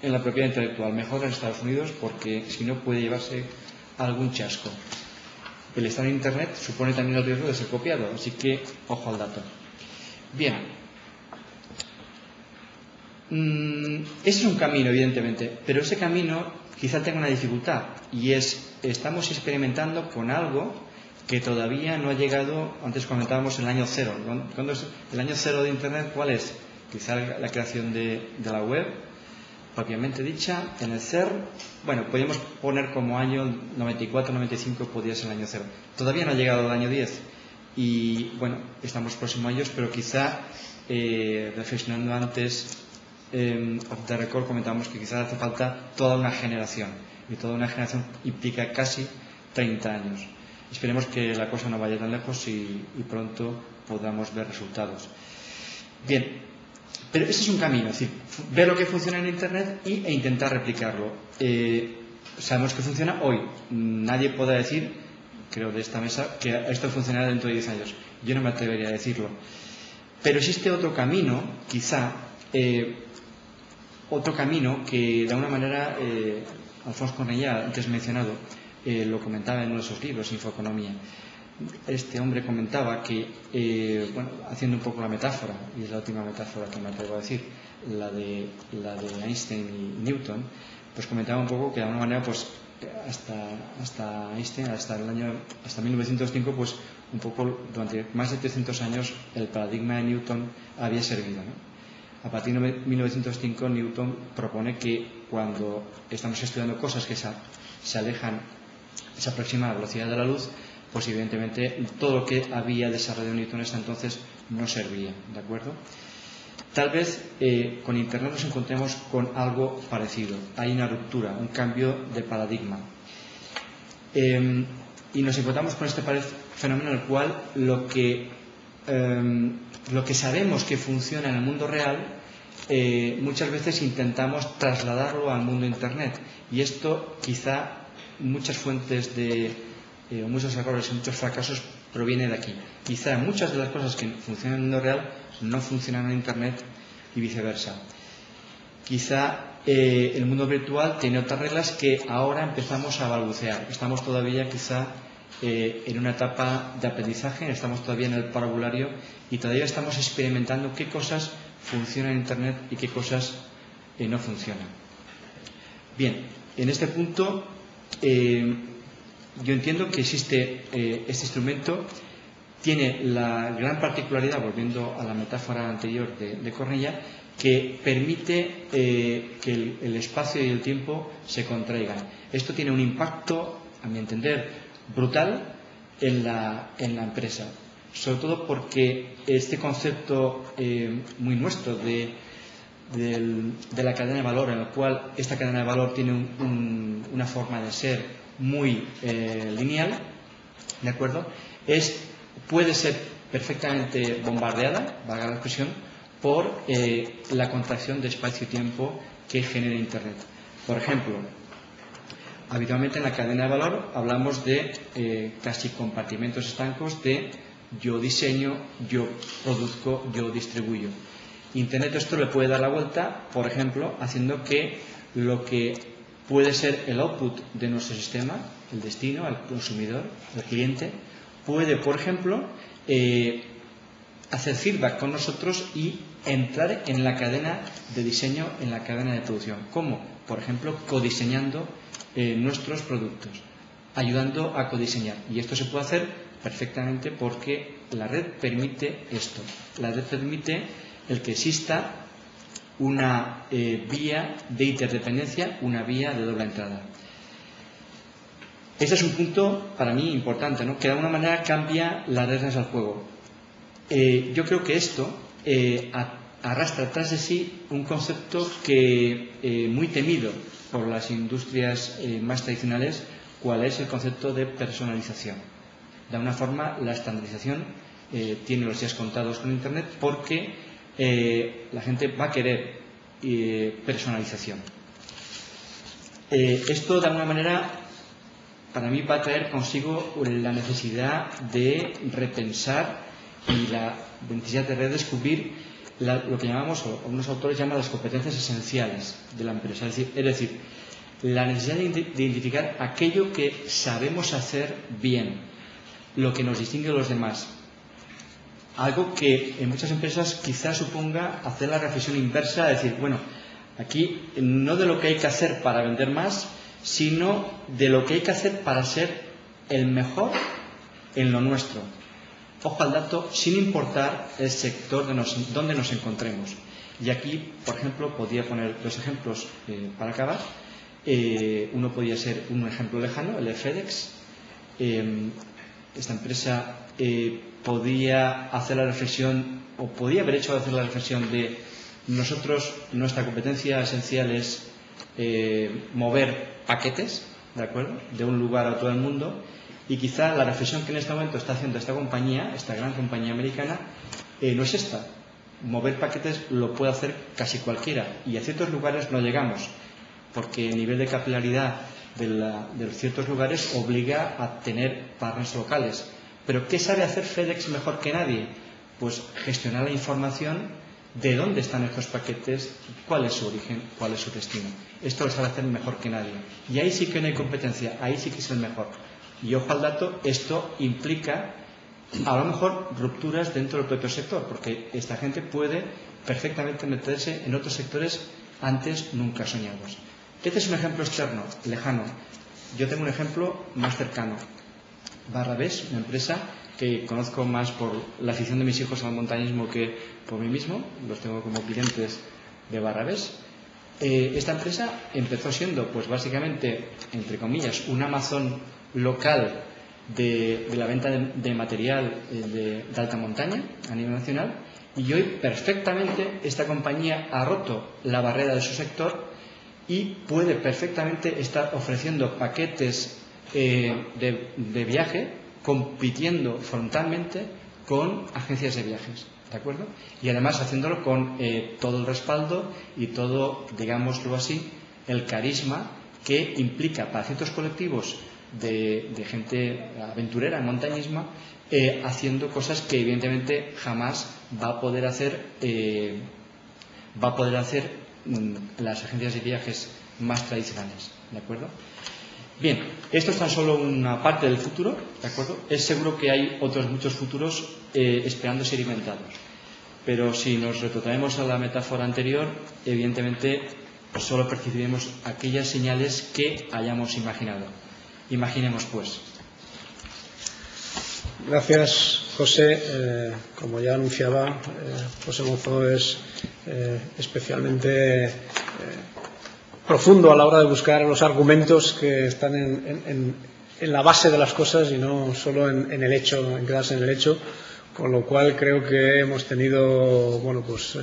en la propiedad intelectual, mejor en Estados Unidos, porque si no puede llevarse algún chasco. El estar en Internet supone también el riesgo de ser copiado, así que ojo al dato. Bien. Ese es un camino, evidentemente, pero ese camino quizá tenga una dificultad, y es, estamos experimentando con algo que todavía no ha llegado. Antes comentábamos el año cero. ¿Cuándo es el año cero de Internet? ¿Cuál es? Quizá la creación de la web, propiamente dicha, en el CERN. Bueno, podríamos poner como año 94-95, podría ser el año cero. Todavía no ha llegado el año 10. Y bueno, estamos próximos a ellos, pero quizá, reflexionando antes, off the record, comentábamos que quizás hace falta toda una generación. Y toda una generación implica casi 30 años. Esperemos que la cosa no vaya tan lejos y pronto podamos ver resultados. Bien, pero ese es un camino, es decir, ver lo que funciona en Internet e intentar replicarlo. Sabemos que funciona hoy. Nadie podrá decir, creo, de esta mesa, que esto funcionará dentro de 10 años. Yo no me atrevería a decirlo. Pero existe otro camino, quizá, otro camino que de alguna manera Alfonso Cornellà, antes mencionado, lo comentaba en uno de sus libros, Infoeconomía. Este hombre comentaba que, bueno, haciendo un poco la metáfora, y es la última metáfora que me atrevo a decir, la de Einstein y Newton, pues comentaba un poco que de alguna manera, pues hasta Einstein, hasta 1905, pues un poco durante más de 300 años el paradigma de Newton había servido, ¿no? A partir de 1905 Newton propone que cuando estamos estudiando cosas que se alejan, se aproximan a la velocidad de la luz, pues evidentemente todo lo que había desarrollado Newton hasta entonces no servía, ¿de acuerdo? Tal vez con Internet nos encontremos con algo parecido. Hay una ruptura, un cambio de paradigma. Y nos encontramos con este fenómeno en el cual lo que sabemos que funciona en el mundo real, muchas veces intentamos trasladarlo al mundo Internet. Y esto quizá muchas fuentes muchos errores y muchos fracasos proviene de aquí. Quizá muchas de las cosas que funcionan en el mundo real no funcionan en Internet y viceversa. Quizá el mundo virtual tiene otras reglas que ahora empezamos a balbucear. Estamos todavía quizá en una etapa de aprendizaje, estamos todavía en el parvulario y todavía estamos experimentando qué cosas funcionan en Internet y qué cosas no funcionan. Bien, en este punto yo entiendo que existe este instrumento, tiene la gran particularidad, volviendo a la metáfora anterior de Cornellà, que permite que el espacio y el tiempo se contraigan. Esto tiene un impacto, a mi entender, brutal en la empresa, sobre todo porque este concepto muy nuestro de la cadena de valor, en el cual esta cadena de valor tiene una forma de ser muy lineal, ¿de acuerdo? Puede ser perfectamente bombardeada, valga la expresión, por la contracción de espacio y tiempo que genera Internet. Por ejemplo, habitualmente en la cadena de valor hablamos de casi compartimentos estancos de yo diseño, yo produzco, yo distribuyo. Internet esto le puede dar la vuelta, por ejemplo, haciendo que lo que puede ser el output de nuestro sistema, el destino, el consumidor, el cliente, puede, por ejemplo, hacer feedback con nosotros y entrar en la cadena de diseño, en la cadena de producción. ¿Cómo? Por ejemplo, codiseñando nuestros productos, ayudando a codiseñar. Y esto se puede hacer perfectamente porque la red permite esto. La red permite el que exista una vía de interdependencia, una vía de doble entrada. Este es un punto para mí importante, ¿no? Que de alguna manera cambia las reglas del juego. Yo creo que esto arrastra tras de sí un concepto que muy temido por las industrias más tradicionales, cuál es el concepto de personalización. De alguna forma, la estandarización tiene los días contados con Internet porque la gente va a querer personalización. Esto, de alguna manera, para mí va a traer consigo la necesidad de repensar y la necesidad de redescubrir lo que llamamos, o algunos autores llaman, las competencias esenciales de la empresa. Es decir, la necesidad de identificar aquello que sabemos hacer bien, lo que nos distingue de los demás. Algo que en muchas empresas quizás suponga hacer la reflexión inversa, es decir, bueno, aquí no de lo que hay que hacer para vender más, sino de lo que hay que hacer para ser el mejor en lo nuestro. Ojo al dato, sin importar el sector donde nos encontremos. Y aquí, por ejemplo, podría poner dos ejemplos para acabar. Uno podría ser un ejemplo lejano, el de FedEx. Esta empresa podía hacer la reflexión, o podía haber hecho hacer la reflexión de nosotros, nuestra competencia esencial es mover paquetes, ¿de acuerdo?, de un lugar a otro del mundo, y quizá la reflexión que en este momento está haciendo esta compañía, esta gran compañía americana, no es esta. Mover paquetes lo puede hacer casi cualquiera, y a ciertos lugares no llegamos, porque el nivel de capilaridad de ciertos lugares obliga a tener partners locales. Pero ¿qué sabe hacer FedEx mejor que nadie? Pues gestionar la información de dónde están estos paquetes, cuál es su origen, cuál es su destino. Esto lo sabe hacer mejor que nadie. Y ahí sí que no hay competencia, ahí sí que es el mejor. Y ojo al dato, esto implica a lo mejor rupturas dentro del propio sector, porque esta gente puede perfectamente meterse en otros sectores antes nunca soñados. Este es un ejemplo externo, lejano. Yo tengo un ejemplo más cercano. Barrabés, una empresa que conozco más por la afición de mis hijos al montañismo que por mí mismo. Los tengo como clientes de Barrabés. Esta empresa empezó siendo, pues básicamente, entre comillas, un Amazon local de la venta de material de alta montaña a nivel nacional, y hoy perfectamente esta compañía ha roto la barrera de su sector y puede perfectamente estar ofreciendo paquetes de viaje, compitiendo frontalmente con agencias de viajes, ¿de acuerdo? Y además haciéndolo con todo el respaldo y todo, digámoslo así, el carisma que implica para ciertos colectivos de gente aventurera en montañismo, haciendo cosas que evidentemente jamás va a poder hacer las agencias de viajes más tradicionales, ¿de acuerdo? Bien, esto es tan solo una parte del futuro, ¿de acuerdo? Es seguro que hay otros muchos futuros esperando ser inventados. Pero si nos retrotraemos a la metáfora anterior, evidentemente solo percibiremos aquellas señales que hayamos imaginado. Imaginemos, pues. Gracias, José. Como ya anunciaba, José Monzó es especialmente profundo a la hora de buscar los argumentos que están en la base de las cosas y no solo en el hecho, en quedarse en el hecho, con lo cual creo que hemos tenido, bueno, pues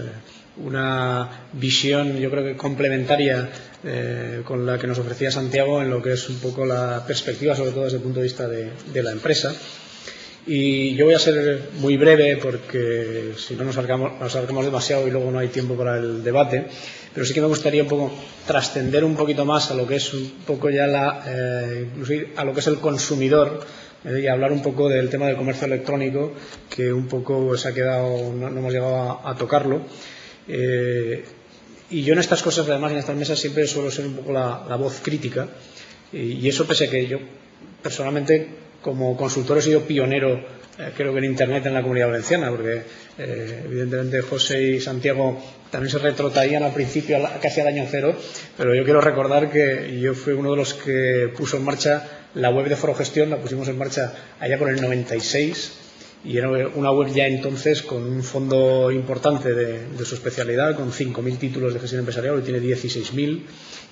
una visión, yo creo que complementaria con la que nos ofrecía Santiago en lo que es un poco la perspectiva, sobre todo desde el punto de vista de la empresa. Y yo voy a ser muy breve porque si no nos alargamos demasiado y luego no hay tiempo para el debate, pero sí que me gustaría un poco trascender un poquito más a lo que es un poco ya incluso a lo que es el consumidor, y hablar un poco del tema del comercio electrónico, que un poco se ha quedado, no hemos llegado a tocarlo. Y yo en estas cosas, además en estas mesas, siempre suelo ser un poco la voz crítica, y eso pese a que yo personalmente como consultor he sido pionero, creo que en Internet en la Comunidad Valenciana, porque evidentemente José y Santiago también se retrotraían al principio, casi al año cero, pero yo quiero recordar que yo fui uno de los que puso en marcha la web de Foro Gestión. La pusimos en marcha allá por el 96 y era una web ya entonces con un fondo importante de su especialidad, con 5.000 títulos de gestión empresarial, hoy tiene 16.000,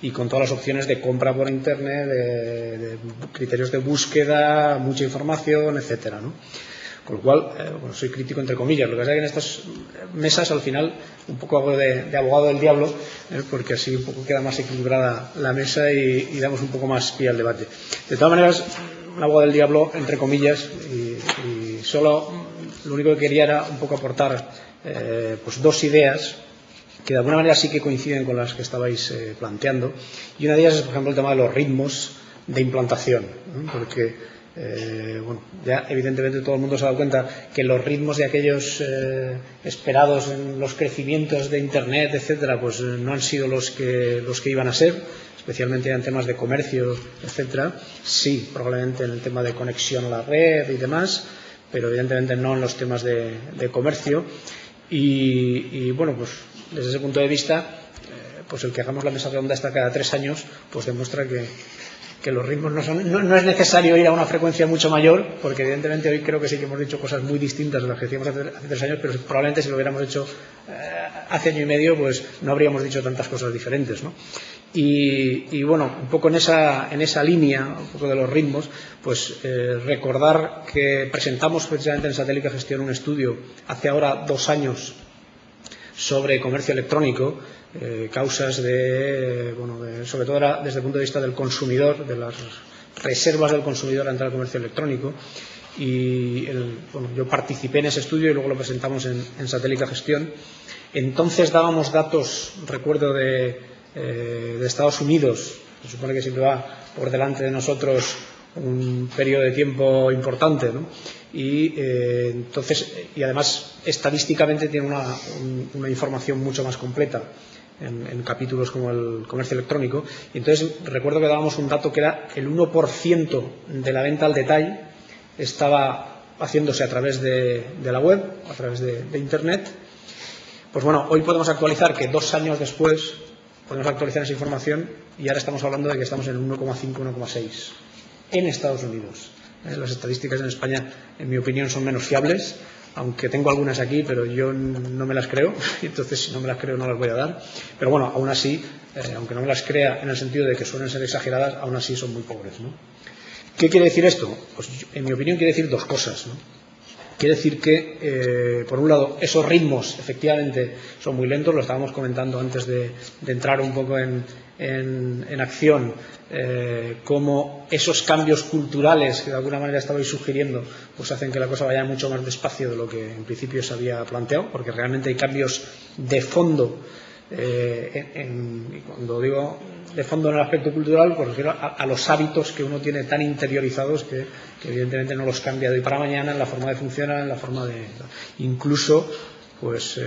y con todas las opciones de compra por Internet, de criterios de búsqueda, mucha información, etcétera, ¿no? Con lo cual, bueno, soy crítico entre comillas. Lo que pasa es que en estas mesas al final un poco hago de abogado del diablo, porque así un poco queda más equilibrada la mesa y damos un poco más pie al debate. De todas maneras, un abogado del diablo entre comillas, y solo lo único que quería era un poco aportar pues dos ideas que de alguna manera sí que coinciden con las que estabais planteando, y una de ellas es, por ejemplo, el tema de los ritmos de implantación, ¿no? Porque bueno, ya evidentemente todo el mundo se ha dado cuenta que los ritmos de aquellos esperados en los crecimientos de Internet, etcétera, pues no han sido los que iban a ser, especialmente en temas de comercio, etcétera. Sí, probablemente en el tema de conexión a la red y demás, pero evidentemente no en los temas de comercio. Y bueno, pues desde ese punto de vista, pues el que hagamos la mesa redonda esta cada 3 años, pues demuestra que los ritmos no es necesario ir a una frecuencia mucho mayor, porque evidentemente hoy creo que sí que hemos dicho cosas muy distintas de las que decíamos hace 3 años, pero probablemente si lo hubiéramos hecho hace año y medio, pues no habríamos dicho tantas cosas diferentes, ¿no? Y bueno, un poco en esa línea, un poco de los ritmos, pues recordar que presentamos precisamente en Satélica Gestión un estudio hace ahora 2 años sobre comercio electrónico, causas sobre todo era desde el punto de vista del consumidor, de las reservas del consumidor ante el comercio electrónico, y yo participé en ese estudio y luego lo presentamos en Satélica Gestión. Entonces dábamos datos, recuerdo, de Estados Unidos. Se supone que siempre va por delante de nosotros un periodo de tiempo importante, ¿no? Y además estadísticamente tiene una información mucho más completa en capítulos como el comercio electrónico. Y entonces recuerdo que dábamos un dato que era el 1% de la venta al detalle estaba haciéndose a través de la web, a través de Internet. Pues bueno, hoy podemos actualizar que 2 años después podemos actualizar esa información y ahora estamos hablando de que estamos en 1,5, 1,6 en Estados Unidos. Las estadísticas en España, en mi opinión, son menos fiables, aunque tengo algunas aquí, pero yo no me las creo, y entonces si no me las creo no las voy a dar. Pero bueno, aún así, aunque no me las crea en el sentido de que suelen ser exageradas, aún así son muy pobres, ¿no? ¿Qué quiere decir esto? Pues en mi opinión quiere decir 2 cosas, ¿no? Quiere decir que, por un lado, esos ritmos efectivamente son muy lentos, lo estábamos comentando antes de entrar un poco en acción, cómo esos cambios culturales que de alguna manera estabais sugiriendo pues hacen que la cosa vaya mucho más despacio de lo que en principio se había planteado, porque realmente hay cambios de fondo. Y cuando digo de fondo en el aspecto cultural, pues refiero a los hábitos que uno tiene tan interiorizados que evidentemente no los cambia de hoy para mañana, en la forma de funcionar, en la forma de... Incluso, pues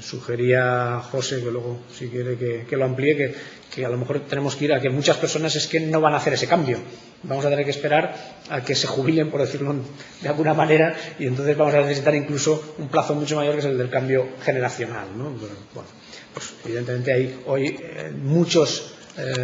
sugería José, que luego si quiere que lo amplíe, que a lo mejor tenemos que ir a que muchas personas es que no van a hacer ese cambio. Vamos a tener que esperar a que se jubilen, por decirlo de alguna manera, y entonces vamos a necesitar incluso un plazo mucho mayor, que es el del cambio generacional, ¿no? Pero, bueno, pues evidentemente hay hoy muchos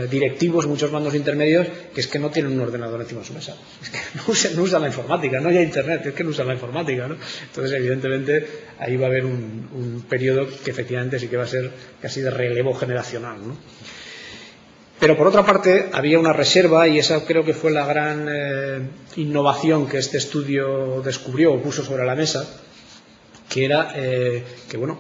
directivos, muchos mandos intermedios que es que no tienen un ordenador encima de su mesa, es que no usan la informática, no hay Internet, es que no usan la informática, ¿no? Entonces evidentemente ahí va a haber un periodo que efectivamente sí que va a ser casi de relevo generacional, ¿no? Pero por otra parte había una reserva, y esa creo que fue la gran innovación que este estudio descubrió o puso sobre la mesa, que era que, bueno,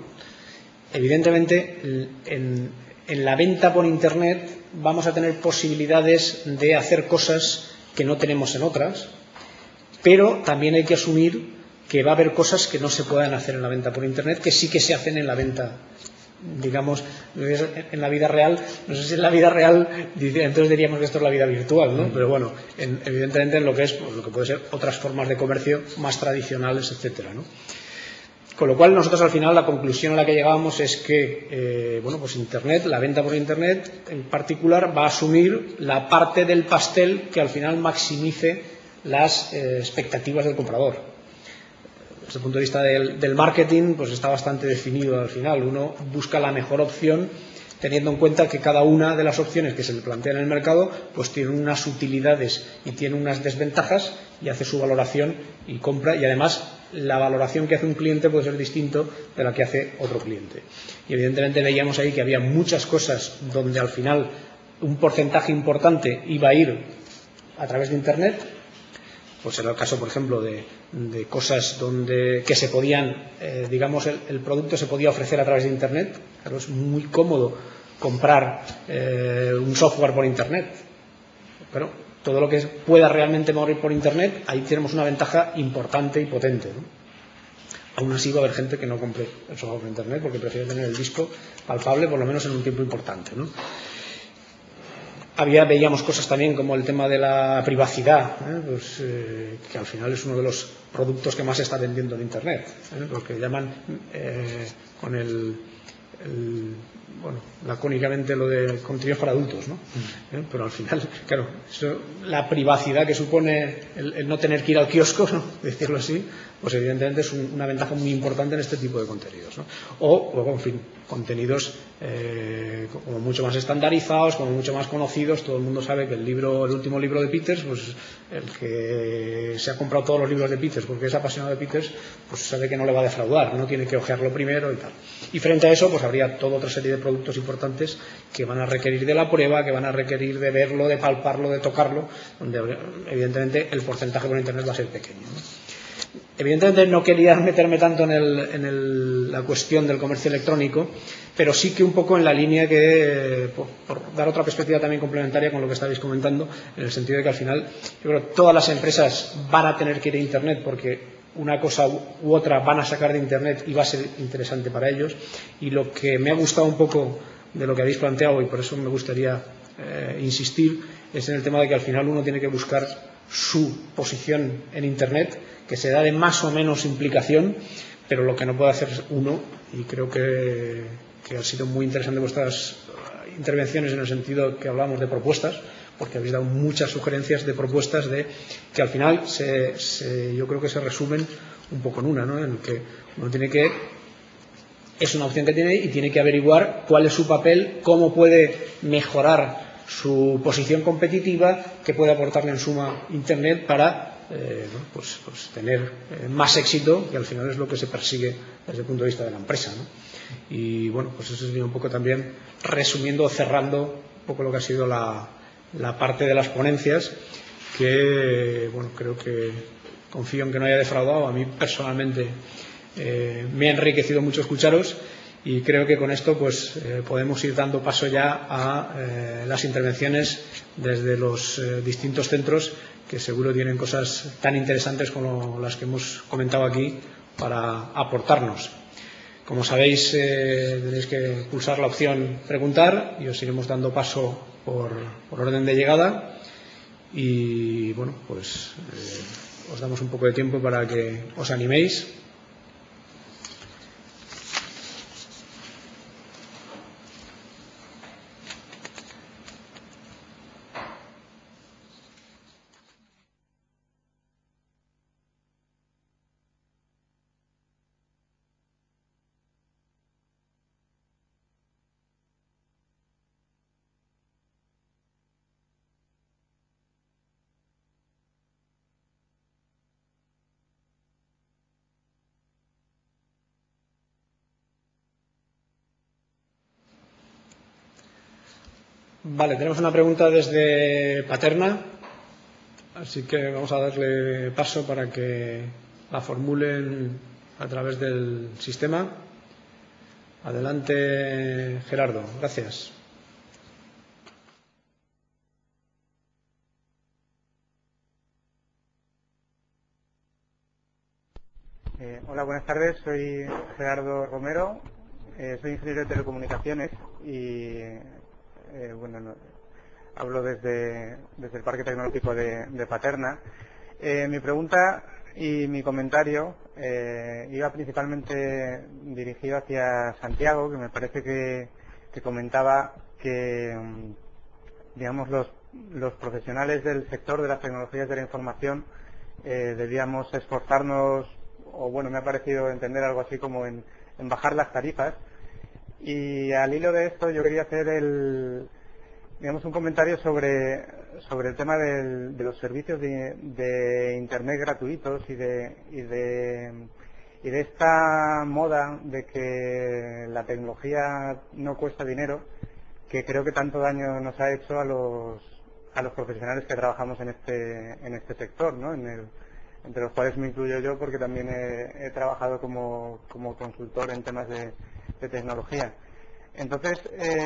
evidentemente en la venta por Internet vamos a tener posibilidades de hacer cosas que no tenemos en otras, pero también hay que asumir que va a haber cosas que no se puedan hacer en la venta por Internet, que sí que se hacen en la venta, digamos, en la vida real. No sé si en la vida real, entonces diríamos que esto es la vida virtual, ¿no? Pero bueno, evidentemente en lo que es, pues, lo que puede ser otras formas de comercio más tradicionales, etcétera, ¿no? Con lo cual nosotros al final la conclusión a la que llegábamos es que bueno, pues Internet, la venta por Internet en particular, va a asumir la parte del pastel que al final maximice las expectativas del comprador. Desde el punto de vista del marketing, pues está bastante definido al final. Uno busca la mejor opción teniendo en cuenta que cada una de las opciones que se le plantean en el mercado pues tiene unas utilidades y tiene unas desventajas, y hace su valoración y compra, y además la valoración que hace un cliente puede ser distinto de la que hace otro cliente. Y evidentemente veíamos ahí que había muchas cosas donde al final un porcentaje importante iba a ir a través de Internet. pues era el caso, por ejemplo, de cosas que se podían, digamos, el producto se podía ofrecer a través de Internet. Claro, es muy cómodo comprar un software por Internet, pero todo lo que pueda realmente morir por Internet, ahí tenemos una ventaja importante y potente, ¿no? Aún así va a haber gente que no compre el software por Internet porque prefiere tener el disco palpable, por lo menos en un tiempo importante, ¿no? Veíamos cosas también como el tema de la privacidad, que al final es uno de los productos que más se está vendiendo en Internet, lo que llaman con lacónicamente lo de contenidos para adultos, ¿no? Pero al final, claro, la privacidad que supone el no tener que ir al kiosco, ¿no?, decirlo así, pues evidentemente es una ventaja muy importante en este tipo de contenidos, ¿no? O luego, en fin, contenidos como mucho más estandarizados, como mucho más conocidos. Todo el mundo sabe que el último libro de Peters, pues el que se ha comprado todos los libros de Peters porque es apasionado de Peters, pues sabe que no le va a defraudar, no tiene que ojearlo primero y tal. Y frente a eso, pues habría toda otra serie de productos importantes que van a requerir de la prueba, que van a requerir de verlo, de palparlo, de tocarlo, donde evidentemente el porcentaje por Internet va a ser pequeño, ¿no? Evidentemente no quería meterme tanto en la cuestión del comercio electrónico, pero sí que un poco en la línea que, por dar otra perspectiva también complementaria con lo que estabais comentando, en el sentido de que al final yo creo que todas las empresas van a tener que ir a Internet porque una cosa u otra van a sacar de Internet y va a ser interesante para ellos. Y lo que me ha gustado un poco de lo que habéis planteado, y por eso me gustaría insistir, es en el tema de que al final uno tiene que buscar su posición en Internet, que se da de más o menos implicación, pero lo que no puede hacer uno, y creo que ha sido muy interesante vuestras intervenciones en el sentido que hablamos de propuestas, porque habéis dado muchas sugerencias de propuestas que al final yo creo que se resumen un poco en una, ¿no?, en que uno es una opción que tiene y tiene que averiguar cuál es su papel, cómo puede mejorar su posición competitiva, qué puede aportarle en suma Internet para pues tener más éxito, que al final es lo que se persigue desde el punto de vista de la empresa, ¿no? Y bueno, pues eso sería un poco también resumiendo o cerrando un poco lo que ha sido la parte de las ponencias, que bueno, creo que confío en que no haya defraudado. A mí personalmente me ha enriquecido mucho escucharos, y creo que con esto pues podemos ir dando paso ya a las intervenciones desde los distintos centros, que seguro tienen cosas tan interesantes como las que hemos comentado aquí para aportarnos. Como sabéis, tenéis que pulsar la opción preguntar y os iremos dando paso por orden de llegada. Y bueno, pues os damos un poco de tiempo para que os animéis. Vale, tenemos una pregunta desde Paterna, así que vamos a darle paso para que la formulen a través del sistema. Adelante, Gerardo. Gracias. Hola, buenas tardes. Soy Gerardo Romero. Soy ingeniero de telecomunicaciones y hablo desde el Parque Tecnológico de Paterna. Mi pregunta y mi comentario iba principalmente dirigido hacia Santiago, que me parece que comentaba que, digamos, los profesionales del sector de las tecnologías de la información debíamos esforzarnos, o bueno, me ha parecido entender algo así como en bajar las tarifas. Y al hilo de esto yo quería hacer un comentario sobre el tema de los servicios de Internet gratuitos y de esta moda de que la tecnología no cuesta dinero, que creo que tanto daño nos ha hecho a los profesionales que trabajamos en este sector, ¿no? En entre los cuales me incluyo yo porque también he trabajado como consultor en temas de tecnología. Entonces,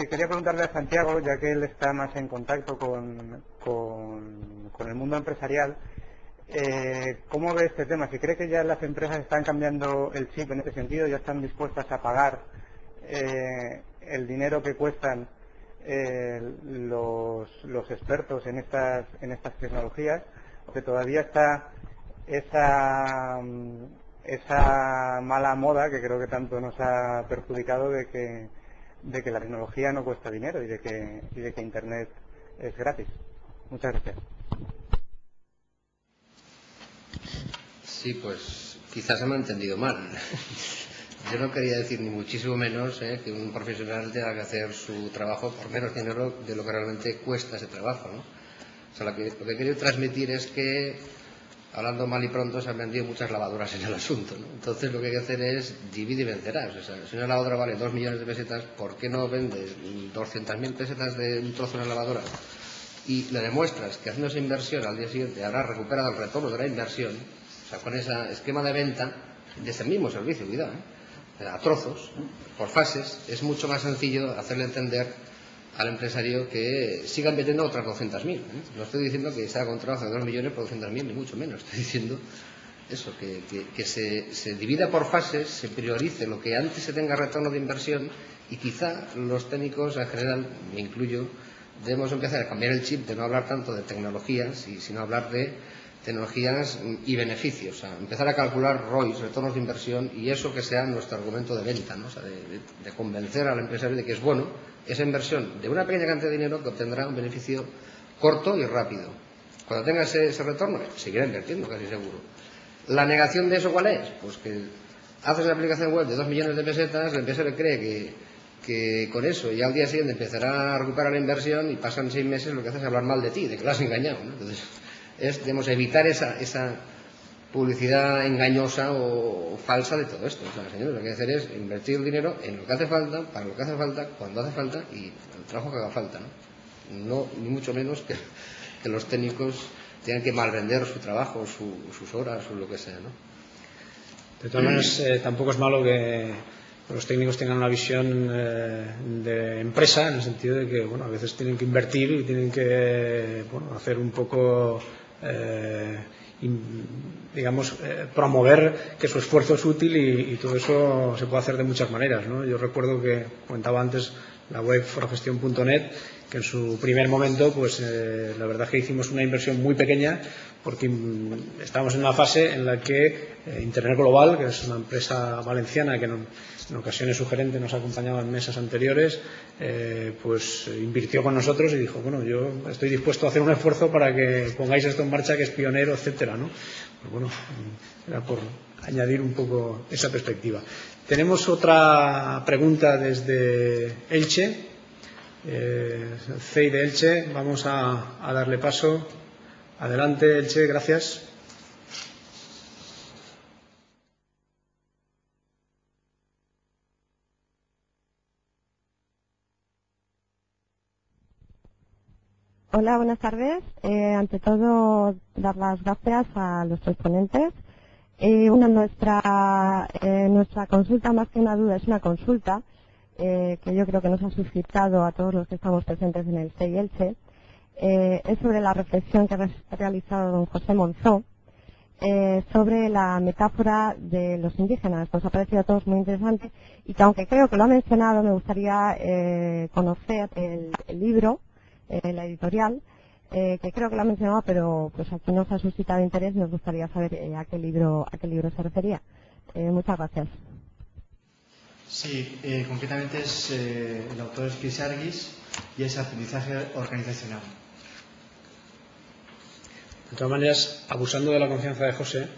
quería preguntarle a Santiago, ya que él está más en contacto con el mundo empresarial, ¿cómo ve este tema? Si cree que ya las empresas están cambiando el chip en este sentido, ya están dispuestas a pagar el dinero que cuestan los expertos en estas tecnologías, o que todavía está esa mala moda que creo que tanto nos ha perjudicado de que la tecnología no cuesta dinero y de que Internet es gratis. Muchas gracias. Sí, pues quizás se me ha entendido mal. Yo no quería decir ni muchísimo menos que un profesional tenga que hacer su trabajo por menos dinero de lo que realmente cuesta ese trabajo, ¿no? O sea, lo que he querido transmitir es que, hablando mal y pronto, se han vendido muchas lavadoras en el asunto, ¿no? Entonces lo que hay que hacer es divide y vencerás. O sea, si una lavadora vale 2 millones de pesetas, ¿por qué no vendes 200.000 pesetas de un trozo de una lavadora? Y le demuestras que haciendo esa inversión al día siguiente habrás recuperado el retorno de la inversión, o sea, con ese esquema de venta de ese mismo servicio, cuidado, a trozos, por fases, es mucho más sencillo hacerle entender al empresario que sigan vendiendo otras 200.000. No estoy diciendo que sea con trabajo de 2 millones por 200.000, ni mucho menos. Estoy diciendo eso, que se divida por fases, se priorice lo que antes se tenga retorno de inversión, y quizá los técnicos, en general, me incluyo, debemos empezar a cambiar el chip de no hablar tanto de tecnologías, sino hablar de tecnologías y beneficios, o sea, empezar a calcular ROIs, retornos de inversión, y eso que sea nuestro argumento de venta, ¿no? O sea, de convencer al empresario de que es bueno esa inversión de una pequeña cantidad de dinero que obtendrá un beneficio corto y rápido. Cuando tenga ese retorno, seguirá invirtiendo, casi seguro. ¿La negación de eso cuál es? Pues que haces una aplicación web de 2 millones de pesetas, el empresario cree que con eso ya al día siguiente empezará a recuperar la inversión, y pasan 6 meses, lo que hace es hablar mal de ti, de que lo has engañado, ¿no? Entonces, debemos evitar esa publicidad engañosa o falsa de todo esto. O sea, señores, lo que hay que hacer es invertir el dinero en lo que hace falta, para lo que hace falta, cuando hace falta, y el trabajo que haga falta, ¿no? Ni mucho menos que los técnicos tengan que malvender su trabajo, sus horas o lo que sea, ¿no? De todas maneras, tampoco es malo que los técnicos tengan una visión de empresa, en el sentido de que, bueno, a veces tienen que invertir y tienen que, bueno, hacer un poco, digamos, promover que su esfuerzo es útil, y todo eso se puede hacer de muchas maneras, ¿no? Yo recuerdo que comentaba antes la web forogestión.net, que en su primer momento, pues la verdad es que hicimos una inversión muy pequeña, porque estábamos en una fase en la que Internet Global, que es una empresa valenciana que en ocasiones su gerente nos ha acompañado en mesas anteriores, pues invirtió con nosotros y dijo, bueno, yo estoy dispuesto a hacer un esfuerzo para que pongáis esto en marcha, que es pionero, etcétera, ¿no? Pues bueno, era por añadir un poco esa perspectiva. Tenemos otra pregunta desde Elche, CEI de Elche. Vamos a darle paso. Adelante, Elche, gracias. Hola, buenas tardes. Ante todo, dar las gracias a los tres ponentes. Nuestra consulta, más que una duda, es una consulta que yo creo que nos ha suscitado a todos los que estamos presentes en el CEI Elche. Es sobre la reflexión que ha realizado don José Monzó sobre la metáfora de los indígenas. Nos ha parecido a todos muy interesante, y que aunque creo que lo ha mencionado, me gustaría conocer el libro, la editorial, que creo que lo ha mencionado, pero pues aquí nos ha suscitado interés y nos gustaría saber a qué libro se refería. Muchas gracias. Sí, concretamente el autor es Chris Argyris y es aprendizaje organizacional. De todas maneras, abusando de la confianza de José,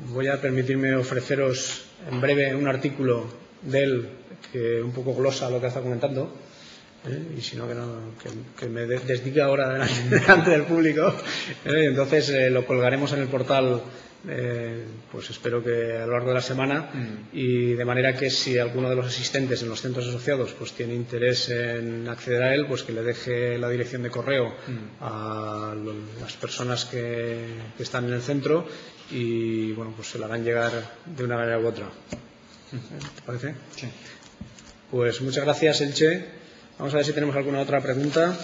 voy a permitirme ofreceros en breve un artículo de él que un poco glosa lo que está comentando, y si no, que me desdiga ahora delante del público. Entonces lo colgaremos en el portal pues espero que a lo largo de la semana, y de manera que si alguno de los asistentes en los centros asociados pues tiene interés en acceder a él, pues que le deje la dirección de correo a las personas que están en el centro y bueno, pues se la harán llegar de una manera u otra. ¿Te parece? Sí. Pues muchas gracias, Elche. Vamos a ver si tenemos alguna otra pregunta.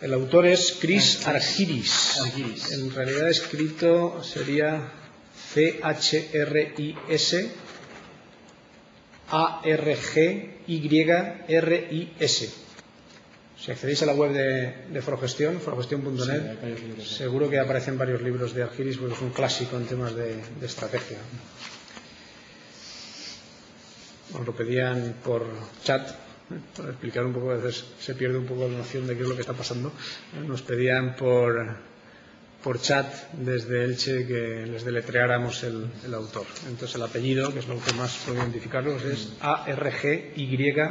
El autor es Chris Argyris. En realidad escrito sería CHRIS ARGYRIS. Si accedéis a la web de Forogestión, forogestión.net, seguro que aparecen varios libros de Argyris, porque es un clásico en temas de estrategia. Nos lo pedían por chat, para explicar un poco, a veces se pierde un poco la noción de qué es lo que está pasando. Nos pedían por chat desde Elche que les deletreáramos el autor. Entonces el apellido, que es lo que más puede identificarlos, es ARGYRIS.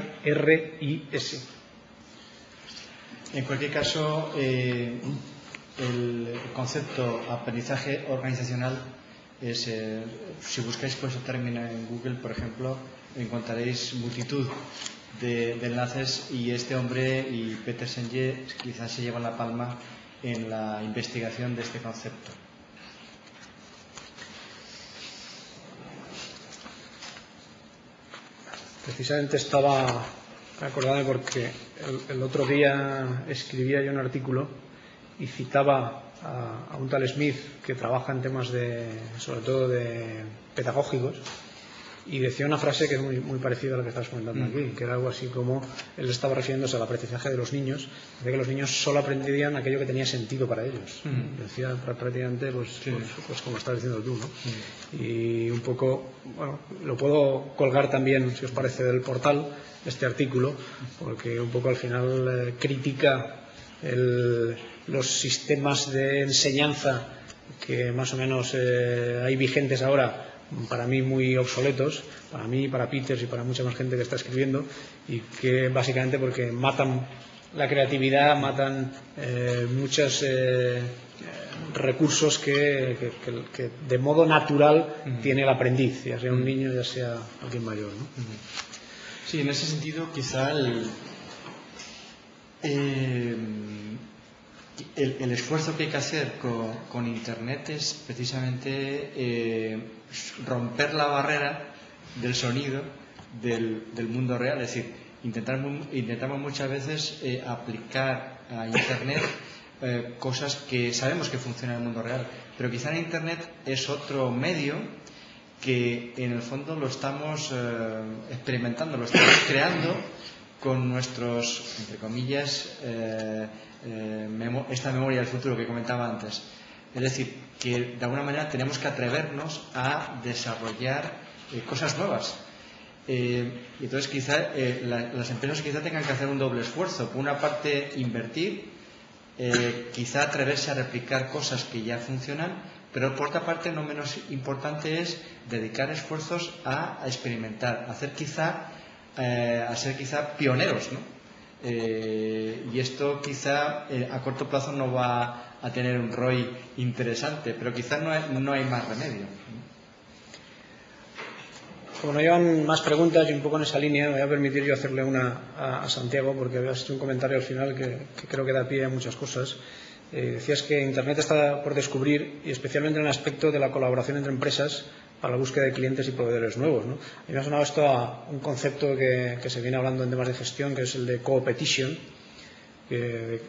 En cualquier caso, el concepto aprendizaje organizacional es, si buscáis por ese término en Google, por ejemplo, encontraréis multitud de enlaces, y este hombre y Peter Senge quizás se llevan la palma en la investigación de este concepto. Precisamente estaba acordándome porque el otro día escribía yo un artículo y citaba a un tal Smith que trabaja en temas sobre todo de pedagógicos, y decía una frase que es muy parecida a la que estás comentando aquí, que era algo así como, él estaba refiriéndose al aprendizaje de los niños, de que los niños solo aprendían aquello que tenía sentido para ellos. Decía prácticamente pues como estás diciendo tú, ¿no? Y un poco, bueno, lo puedo colgar también, si os parece, del portal, este artículo, porque un poco al final critica los sistemas de enseñanza que más o menos hay vigentes ahora, para mí muy obsoletos, para mí, para Peters y para mucha más gente que está escribiendo, y que básicamente porque matan la creatividad, matan muchos recursos que de modo natural tiene el aprendiz, ya sea un niño, ya sea alguien mayor, ¿no? Sí, en ese sentido quizá el esfuerzo que hay que hacer con Internet es precisamente romper la barrera del sonido del mundo real. Es decir, intentamos muchas veces aplicar a Internet cosas que sabemos que funcionan en el mundo real, pero quizá en Internet es otro medio que en el fondo lo estamos experimentando, lo estamos creando con nuestros, entre comillas, esta memoria del futuro que comentaba antes. Es decir, que de alguna manera tenemos que atrevernos a desarrollar cosas nuevas. Y entonces quizá las empresas quizá tengan que hacer un doble esfuerzo. Por una parte, invertir, quizá atreverse a replicar cosas que ya funcionan, pero por otra parte, no menos importante, es dedicar esfuerzos a experimentar, a ser quizá pioneros, ¿no? Y esto quizá a corto plazo no va a tener un ROI interesante, pero quizá no hay más remedio. Como no llevan más preguntas, y un poco en esa línea, voy a permitir yo hacerle una a Santiago, porque habías hecho un comentario al final que creo que da pie a muchas cosas. Decías que Internet está por descubrir, y especialmente en el aspecto de la colaboración entre empresas para la búsqueda de clientes y proveedores nuevos, ¿no? A mí me ha sonado esto a un concepto que se viene hablando en temas de gestión, que es el de co-petition, que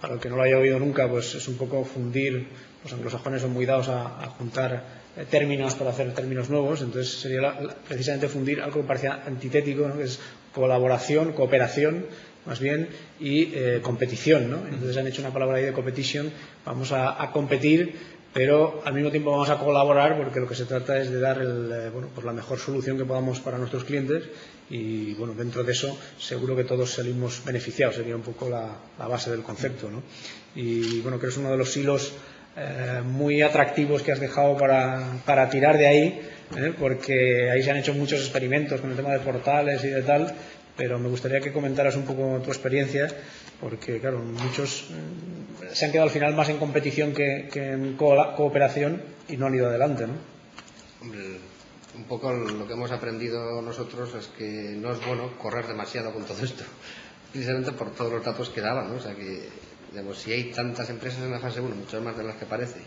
para el que no lo haya oído nunca, pues es un poco fundir. Los anglosajones son muy dados a juntar términos para hacer términos nuevos, entonces sería precisamente fundir algo que parecía antitético, ¿no? Que es colaboración, cooperación, más bien, y competición, ¿no? Entonces han hecho una palabra ahí de competition. Vamos a competir, pero al mismo tiempo vamos a colaborar, porque lo que se trata es de dar pues la mejor solución que podamos para nuestros clientes, y bueno, dentro de eso seguro que todos salimos beneficiados. Sería un poco la base del concepto, ¿no? Y bueno, creo que es uno de los hilos muy atractivos que has dejado para tirar de ahí, porque ahí se han hecho muchos experimentos con el tema de portales y de tal, pero me gustaría que comentaras un poco tu experiencia, porque, claro, muchos se han quedado al final más en competición que en cooperación y no han ido adelante, ¿no? Hombre, un poco lo que hemos aprendido nosotros es que no es bueno correr demasiado con todo esto, precisamente por todos los datos que daban, ¿no? O sea que, digamos, si hay tantas empresas en la fase 1, muchas más de las que parece,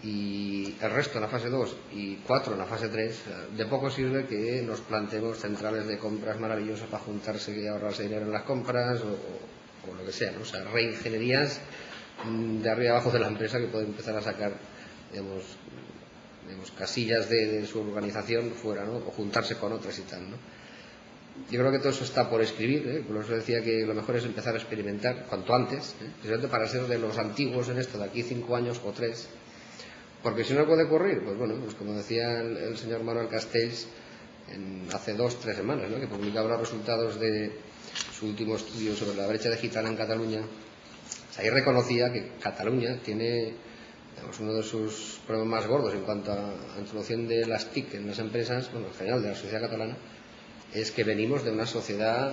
y el resto en la fase 2 y 4 en la fase 3, de poco sirve que nos planteemos centrales de compras maravillosas para juntarse y ahorrarse dinero en las compras o lo que sea, ¿no? O sea, reingenierías de arriba abajo de la empresa que pueden empezar a sacar, digamos casillas de su organización fuera, ¿no? O juntarse con otras y tal, ¿no? Yo creo que todo eso está por escribir, por eso decía que lo mejor es empezar a experimentar cuanto antes, precisamente para ser de los antiguos en esto de aquí 5 años o 3, porque si no puede ocurrir, pues bueno, pues como decía el señor Manuel Castells hace 2-3 semanas, ¿no? Que publicaba los resultados de su último estudio sobre la brecha digital en Cataluña. O sea, ahí reconocía que Cataluña tiene, digamos, uno de sus problemas más gordos en cuanto a introducción de las TIC en las empresas, bueno, en general de la sociedad catalana, es que venimos de una sociedad,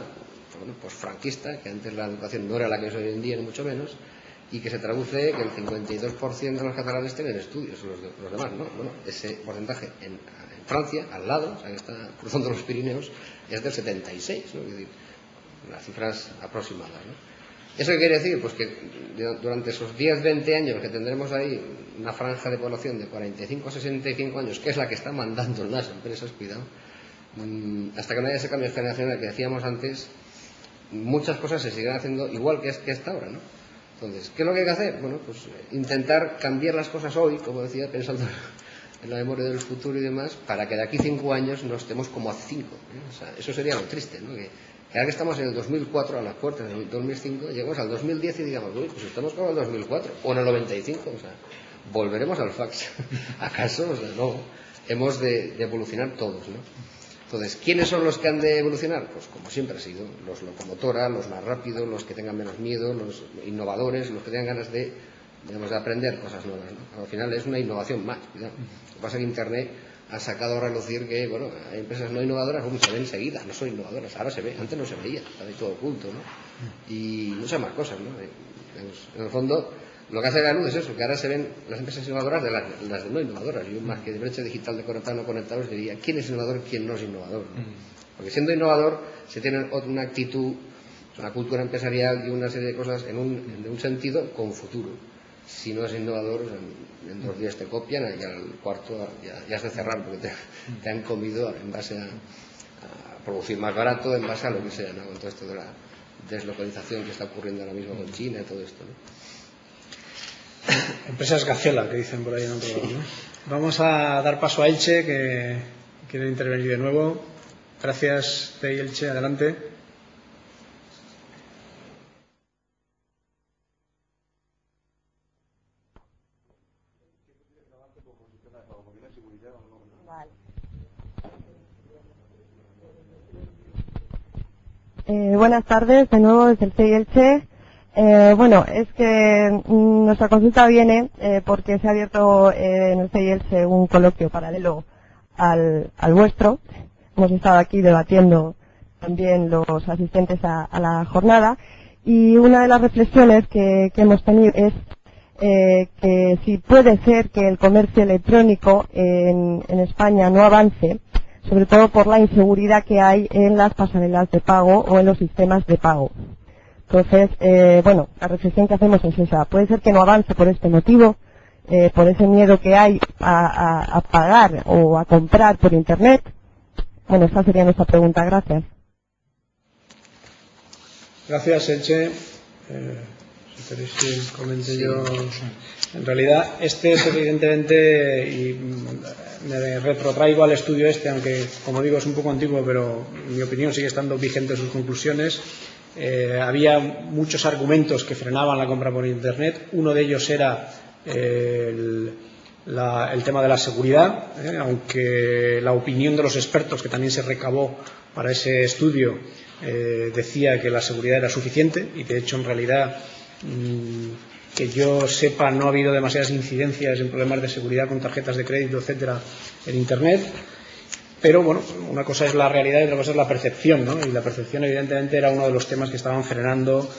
bueno, pues franquista, que antes la educación no era la que es hoy en día, ni mucho menos, y que se traduce que el 52% de los catalanes tienen estudios, los demás, ¿no? Bueno, ese porcentaje en Francia, al lado, o sea, que está cruzando los Pirineos, es del 76, ¿no? Es decir, las cifras aproximadas, ¿no? ¿Eso qué quiere decir? Pues que durante esos 10-20 años que tendremos ahí una franja de población de 45 a 65 años, que es la que está mandando en las empresas, cuidado, hasta que no haya ese cambio generacional que decíamos antes, muchas cosas se siguen haciendo igual que hasta ahora, ¿no? Entonces, ¿qué es lo que hay que hacer? Bueno, pues intentar cambiar las cosas hoy, como decía, pensando en la memoria del futuro y demás, para que de aquí 5 años no estemos como hace 5, ¿eh? O sea, eso sería lo triste, ¿no? Que ahora que estamos en el 2004, a las puertas del 2005, llegamos al 2010 y digamos, uy, pues estamos como en el 2004, o en el 95, o sea, volveremos al fax. ¿Acaso? O sea, no, hemos de evolucionar todos, ¿no? Entonces, ¿quiénes son los que han de evolucionar? Pues como siempre ha sido, los locomotora, los más rápidos, los que tengan menos miedo, los innovadores, los que tengan ganas de, digamos, de aprender cosas nuevas, ¿no? Al final es una innovación más, cuidado. Lo que pasa es que Internet ha sacado a relucir que, bueno, hay empresas no innovadoras, se ven enseguida, no son innovadoras, ahora se ve, antes no se veía, está ahí todo oculto, ¿no? Y muchas más cosas, ¿no? En el fondo, lo que hace la luz es eso, que ahora se ven las empresas innovadoras de las de no innovadoras. Yo, más que de brecha digital de conectados no conectados, diría quién es innovador y quién no es innovador, ¿no? Porque siendo innovador se tiene una actitud, una cultura empresarial y una serie de cosas en un sentido con futuro. Si no es innovador, en 2 días te copian y al cuarto ya has de cerrar porque te han comido en base a producir más barato, en base a lo que sea, ¿no? Con todo esto de la deslocalización que está ocurriendo ahora mismo con China y todo esto, ¿no? Empresas gacela, que dicen por ahí en otro lado, ¿no? Vamos a dar paso a Elche, que quiere intervenir de nuevo. Gracias, Tei. Elche, adelante. Buenas tardes, de nuevo desde el CEI Elche. Bueno, es que nuestra consulta viene porque se ha abierto en el CEI Elche un coloquio paralelo al vuestro. Hemos estado aquí debatiendo también los asistentes a la jornada y una de las reflexiones que hemos tenido es que si puede ser que el comercio electrónico en España no avance, sobre todo por la inseguridad que hay en las pasarelas de pago o en los sistemas de pago. Entonces, bueno, la reflexión que hacemos es esa. Puede ser que no avance por este motivo, por ese miedo que hay a pagar o a comprar por Internet. Bueno, esta sería nuestra pregunta. Gracias. Gracias, Elche. Si queréis que comente yo. En realidad, este es evidentemente, y me retrotraigo al estudio aunque, como digo, es un poco antiguo, pero en mi opinión sigue estando vigente sus conclusiones. Había muchos argumentos que frenaban la compra por Internet. Uno de ellos era el tema de la seguridad, aunque la opinión de los expertos, que también se recabó para ese estudio, decía que la seguridad era suficiente y, de hecho, en realidad, que yo sepa, no ha habido demasiadas incidencias en problemas de seguridad con tarjetas de crédito, etcétera, en Internet. Pero, bueno, una cosa es la realidad y otra cosa es la percepción, ¿no? Y la percepción, evidentemente, era uno de los temas que estaban frenando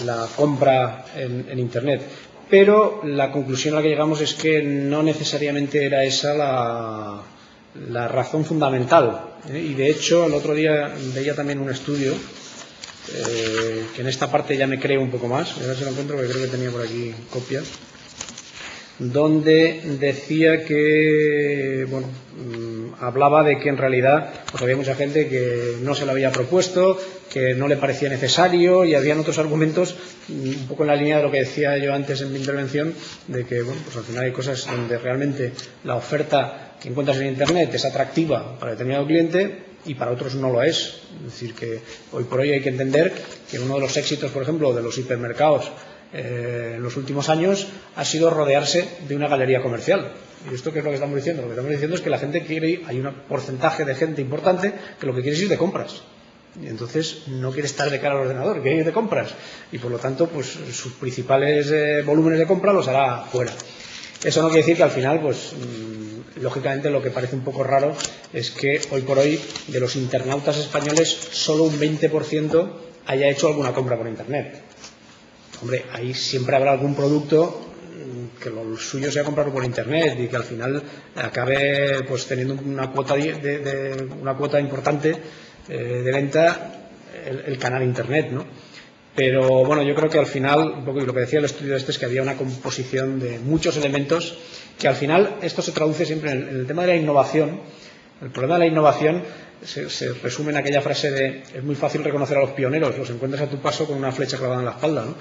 la compra en Internet. Pero la conclusión a la que llegamos es que no necesariamente era esa la razón fundamental. Y, de hecho, el otro día veía también un estudio que en esta parte ya me creo un poco más. A ver si lo encuentro, porque creo que tenía por aquí copias, donde decía que, bueno, hablaba de que en realidad pues había mucha gente que no se lo había propuesto, que no le parecía necesario, y habían otros argumentos un poco en la línea de lo que decía yo antes en mi intervención, de que, bueno, pues al final hay cosas donde realmente la oferta que encuentras en Internet es atractiva para determinado cliente y para otros no lo es. Es decir, que hoy por hoy hay que entender que uno de los éxitos, por ejemplo, de los hipermercados en los últimos años ha sido rodearse de una galería comercial. ¿Y esto qué es lo que estamos diciendo? Lo que estamos diciendo es que la gente quiere ir, hay un porcentaje de gente importante que lo que quiere es ir de compras. Y entonces no quiere estar de cara al ordenador, quiere ir de compras. Y por lo tanto, pues sus principales volúmenes de compra los hará fuera. Eso no quiere decir que al final, pues lógicamente lo que parece un poco raro es que hoy por hoy de los internautas españoles solo un 20% haya hecho alguna compra por Internet. Hombre, ahí siempre habrá algún producto que lo suyo sea comprarlo por Internet y que al final acabe pues teniendo una cuota importante de venta el canal Internet, ¿no? Pero bueno, yo creo que al final, un poco lo que decía el estudio este es que había una composición de muchos elementos que al final esto se traduce siempre en el tema de la innovación. El problema de la innovación se resume en aquella frase de es muy fácil reconocer a los pioneros, los encuentras a tu paso con una flecha clavada en la espalda, ¿no?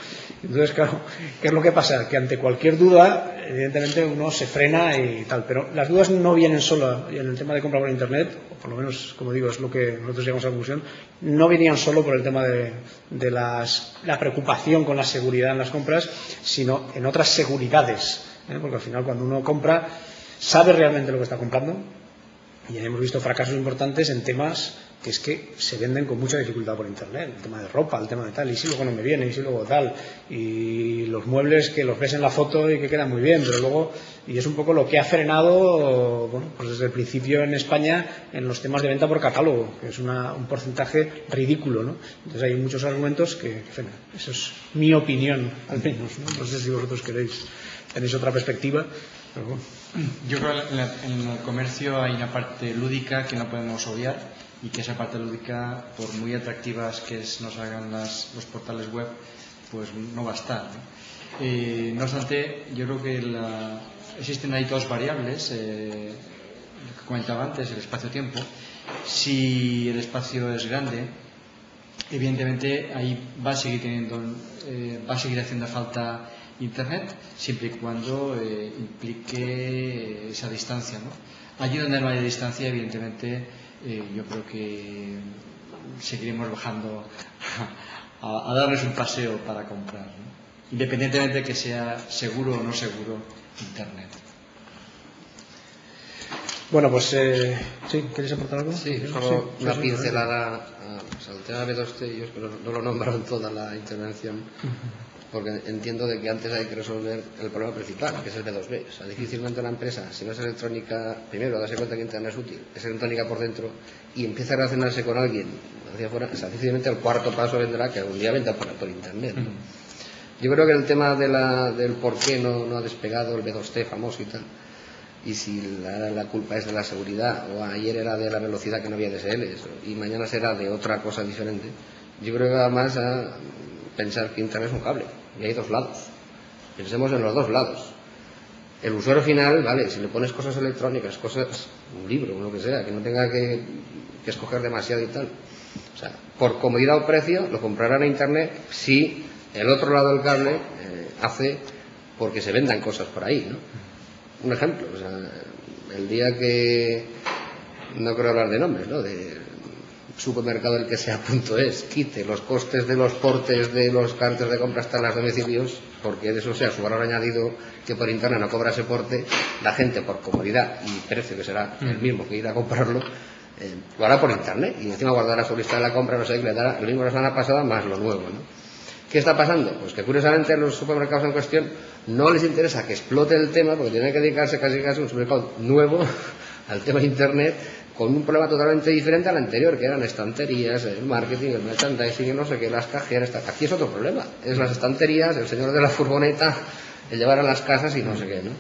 Entonces, claro, ¿qué es lo que pasa? Que ante cualquier duda, evidentemente uno se frena y tal, pero las dudas no vienen solo en el tema de compra por Internet, o por lo menos, como digo, es lo que nosotros llegamos a la conclusión, no venían solo por el tema de la preocupación con la seguridad en las compras, sino en otras seguridades, porque al final cuando uno compra sabe realmente lo que está comprando. Y hemos visto fracasos importantes en temas que es que se venden con mucha dificultad por Internet. El tema de ropa, el tema de tal, y si luego no me viene, y si luego tal. Y los muebles que los ves en la foto y que quedan muy bien, pero luego, y es un poco lo que ha frenado, bueno, pues desde el principio en España en los temas de venta por catálogo, que es un porcentaje ridículo, ¿no? Entonces hay muchos argumentos que frenan. Eso es mi opinión, al menos, ¿no? No sé si vosotros tenéis otra perspectiva. Pero bueno. Yo creo que en el comercio hay una parte lúdica que no podemos obviar y que esa parte lúdica, por muy atractivas que nos hagan los portales web, pues no va a estar, ¿no? No obstante, yo creo que existen ahí dos variables, lo que comentaba antes, el espacio-tiempo. Si el espacio es grande, evidentemente ahí va a seguir haciendo falta Internet, siempre y cuando implique esa distancia, ¿no? Allí donde no haya distancia, evidentemente, yo creo que seguiremos bajando a darles un paseo para comprar, ¿no? Independientemente de que sea seguro o no seguro Internet. Bueno, pues sí, ¿queréis aportar algo? Sí, solo una pincelada al tema B2C. Yo es que no lo nombraron toda la intervención, porque entiendo de que antes hay que resolver el problema principal, que es el B2B. O sea, difícilmente una empresa, si no es electrónica, primero darse cuenta que Internet es útil, es electrónica por dentro, y empieza a relacionarse con alguien hacia afuera, o sea, difícilmente el cuarto paso vendrá que algún día venda por Internet, ¿no? Yo creo que el tema del por qué no ha despegado el B2C famoso y tal, y si la culpa es de la seguridad, o ayer era de la velocidad que no había DSLs, y mañana será de otra cosa diferente, yo creo que va más a pensar que Internet es un cable, y hay dos lados. Pensemos en los dos lados. El usuario final, vale, si le pones cosas electrónicas, un libro, lo que sea, que no tenga que escoger demasiado y tal, o sea, por comodidad o precio, lo comprarán en Internet si el otro lado del cable hace porque se vendan cosas por ahí, ¿no? Un ejemplo, o sea, el día que, no quiero hablar de nombres, ¿no?, de supermercado el que sea .es, quite los costes de los portes de los cartos de compra hasta los domicilios, porque de eso sea su valor añadido, que por Internet no cobra ese porte, la gente por comodidad y precio, que será el mismo que ir a comprarlo, lo hará por Internet y encima guardará su lista de la compra, no sé, que le dará lo mismo que la semana pasada más lo nuevo, ¿no? ¿Qué está pasando? Pues que curiosamente a los supermercados en cuestión no les interesa que explote el tema, porque tienen que dedicarse casi a un supermercado nuevo al tema de Internet con un problema totalmente diferente al anterior, que eran estanterías, el marketing, el merchandising, no sé qué, las cajeras. Aquí es otro problema, es las estanterías, el señor de la furgoneta, el llevar a las casas y no sé qué, ¿no?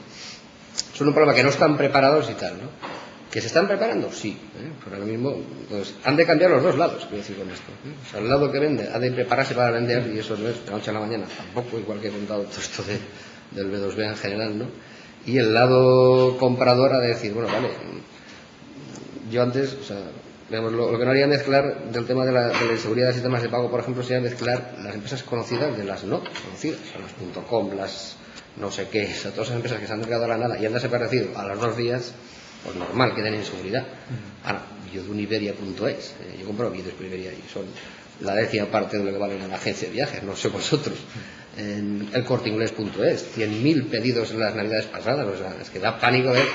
Son un problema que no están preparados y tal, ¿no? ¿Que se están preparando? Sí, pero ahora mismo pues, han de cambiar los dos lados, quiero decir con esto. O sea, el lado que vende ha de prepararse para vender, y eso no es de la noche a la mañana, tampoco, igual que he contado todo esto del B2B en general, ¿no? Y el lado comprador ha de decir, bueno, vale, yo antes, o sea, digamos, lo que no haría mezclar del tema de la inseguridad de sistemas de pago, por ejemplo, sería mezclar las empresas conocidas de las no conocidas, o sea, las .com, las no sé qué, o sea, todas esas empresas que se han dedicado a la nada y han desaparecido a los 2 días, pues normal que den inseguridad. Ahora, yo de un Iberia.es, yo compro vídeos por Iberia y son la 10ª parte de lo que vale una agencia de viajes, no sé vosotros. En el Corteinglés.es, 100.000 pedidos en las navidades pasadas, o sea, es que da pánico ver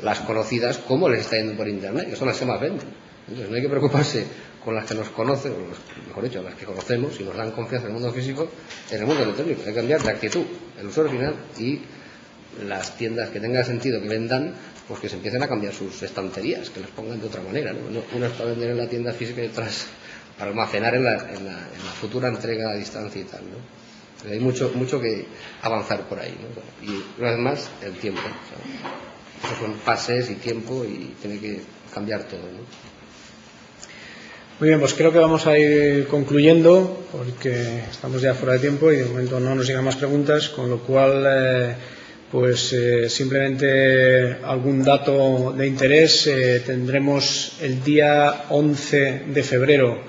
las conocidas cómo les está yendo por internet, que son las que más venden. Entonces no hay que preocuparse con las que nos conocen, o mejor dicho, las que conocemos y nos dan confianza en el mundo físico, en el mundo electrónico. Hay que cambiar de actitud el usuario final, y las tiendas que tengan sentido que vendan, pues que se empiecen a cambiar sus estanterías, que las pongan de otra manera, ¿no? Unas para vender en la tienda física y otras para almacenar en la futura entrega a distancia y tal, ¿no? Hay mucho que avanzar por ahí, ¿no? Y una vez más, el tiempo, ¿no? O sea, esos son fases y tiempo y tiene que cambiar todo, ¿no? Muy bien, pues creo que vamos a ir concluyendo porque estamos ya fuera de tiempo y de momento no nos llegan más preguntas, con lo cual simplemente algún dato de interés. Tendremos el día 11 de febrero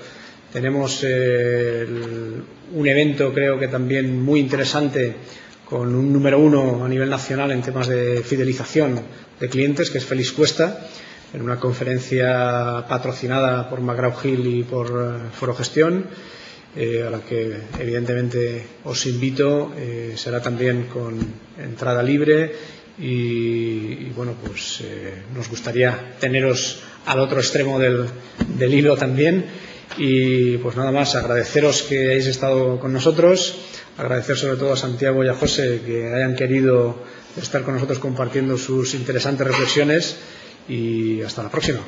tenemos un evento, creo que también muy interesante, con un número 1 a nivel nacional en temas de fidelización de clientes, que es Félix Cuesta, en una conferencia patrocinada por McGraw Hill y por Foro Gestión, a la que evidentemente os invito. Será también con entrada libre y bueno, pues nos gustaría teneros al otro extremo del hilo también. Y pues nada más, agradeceros que hayáis estado con nosotros, agradecer sobre todo a Santiago y a José que hayan querido estar con nosotros compartiendo sus interesantes reflexiones, y hasta la próxima.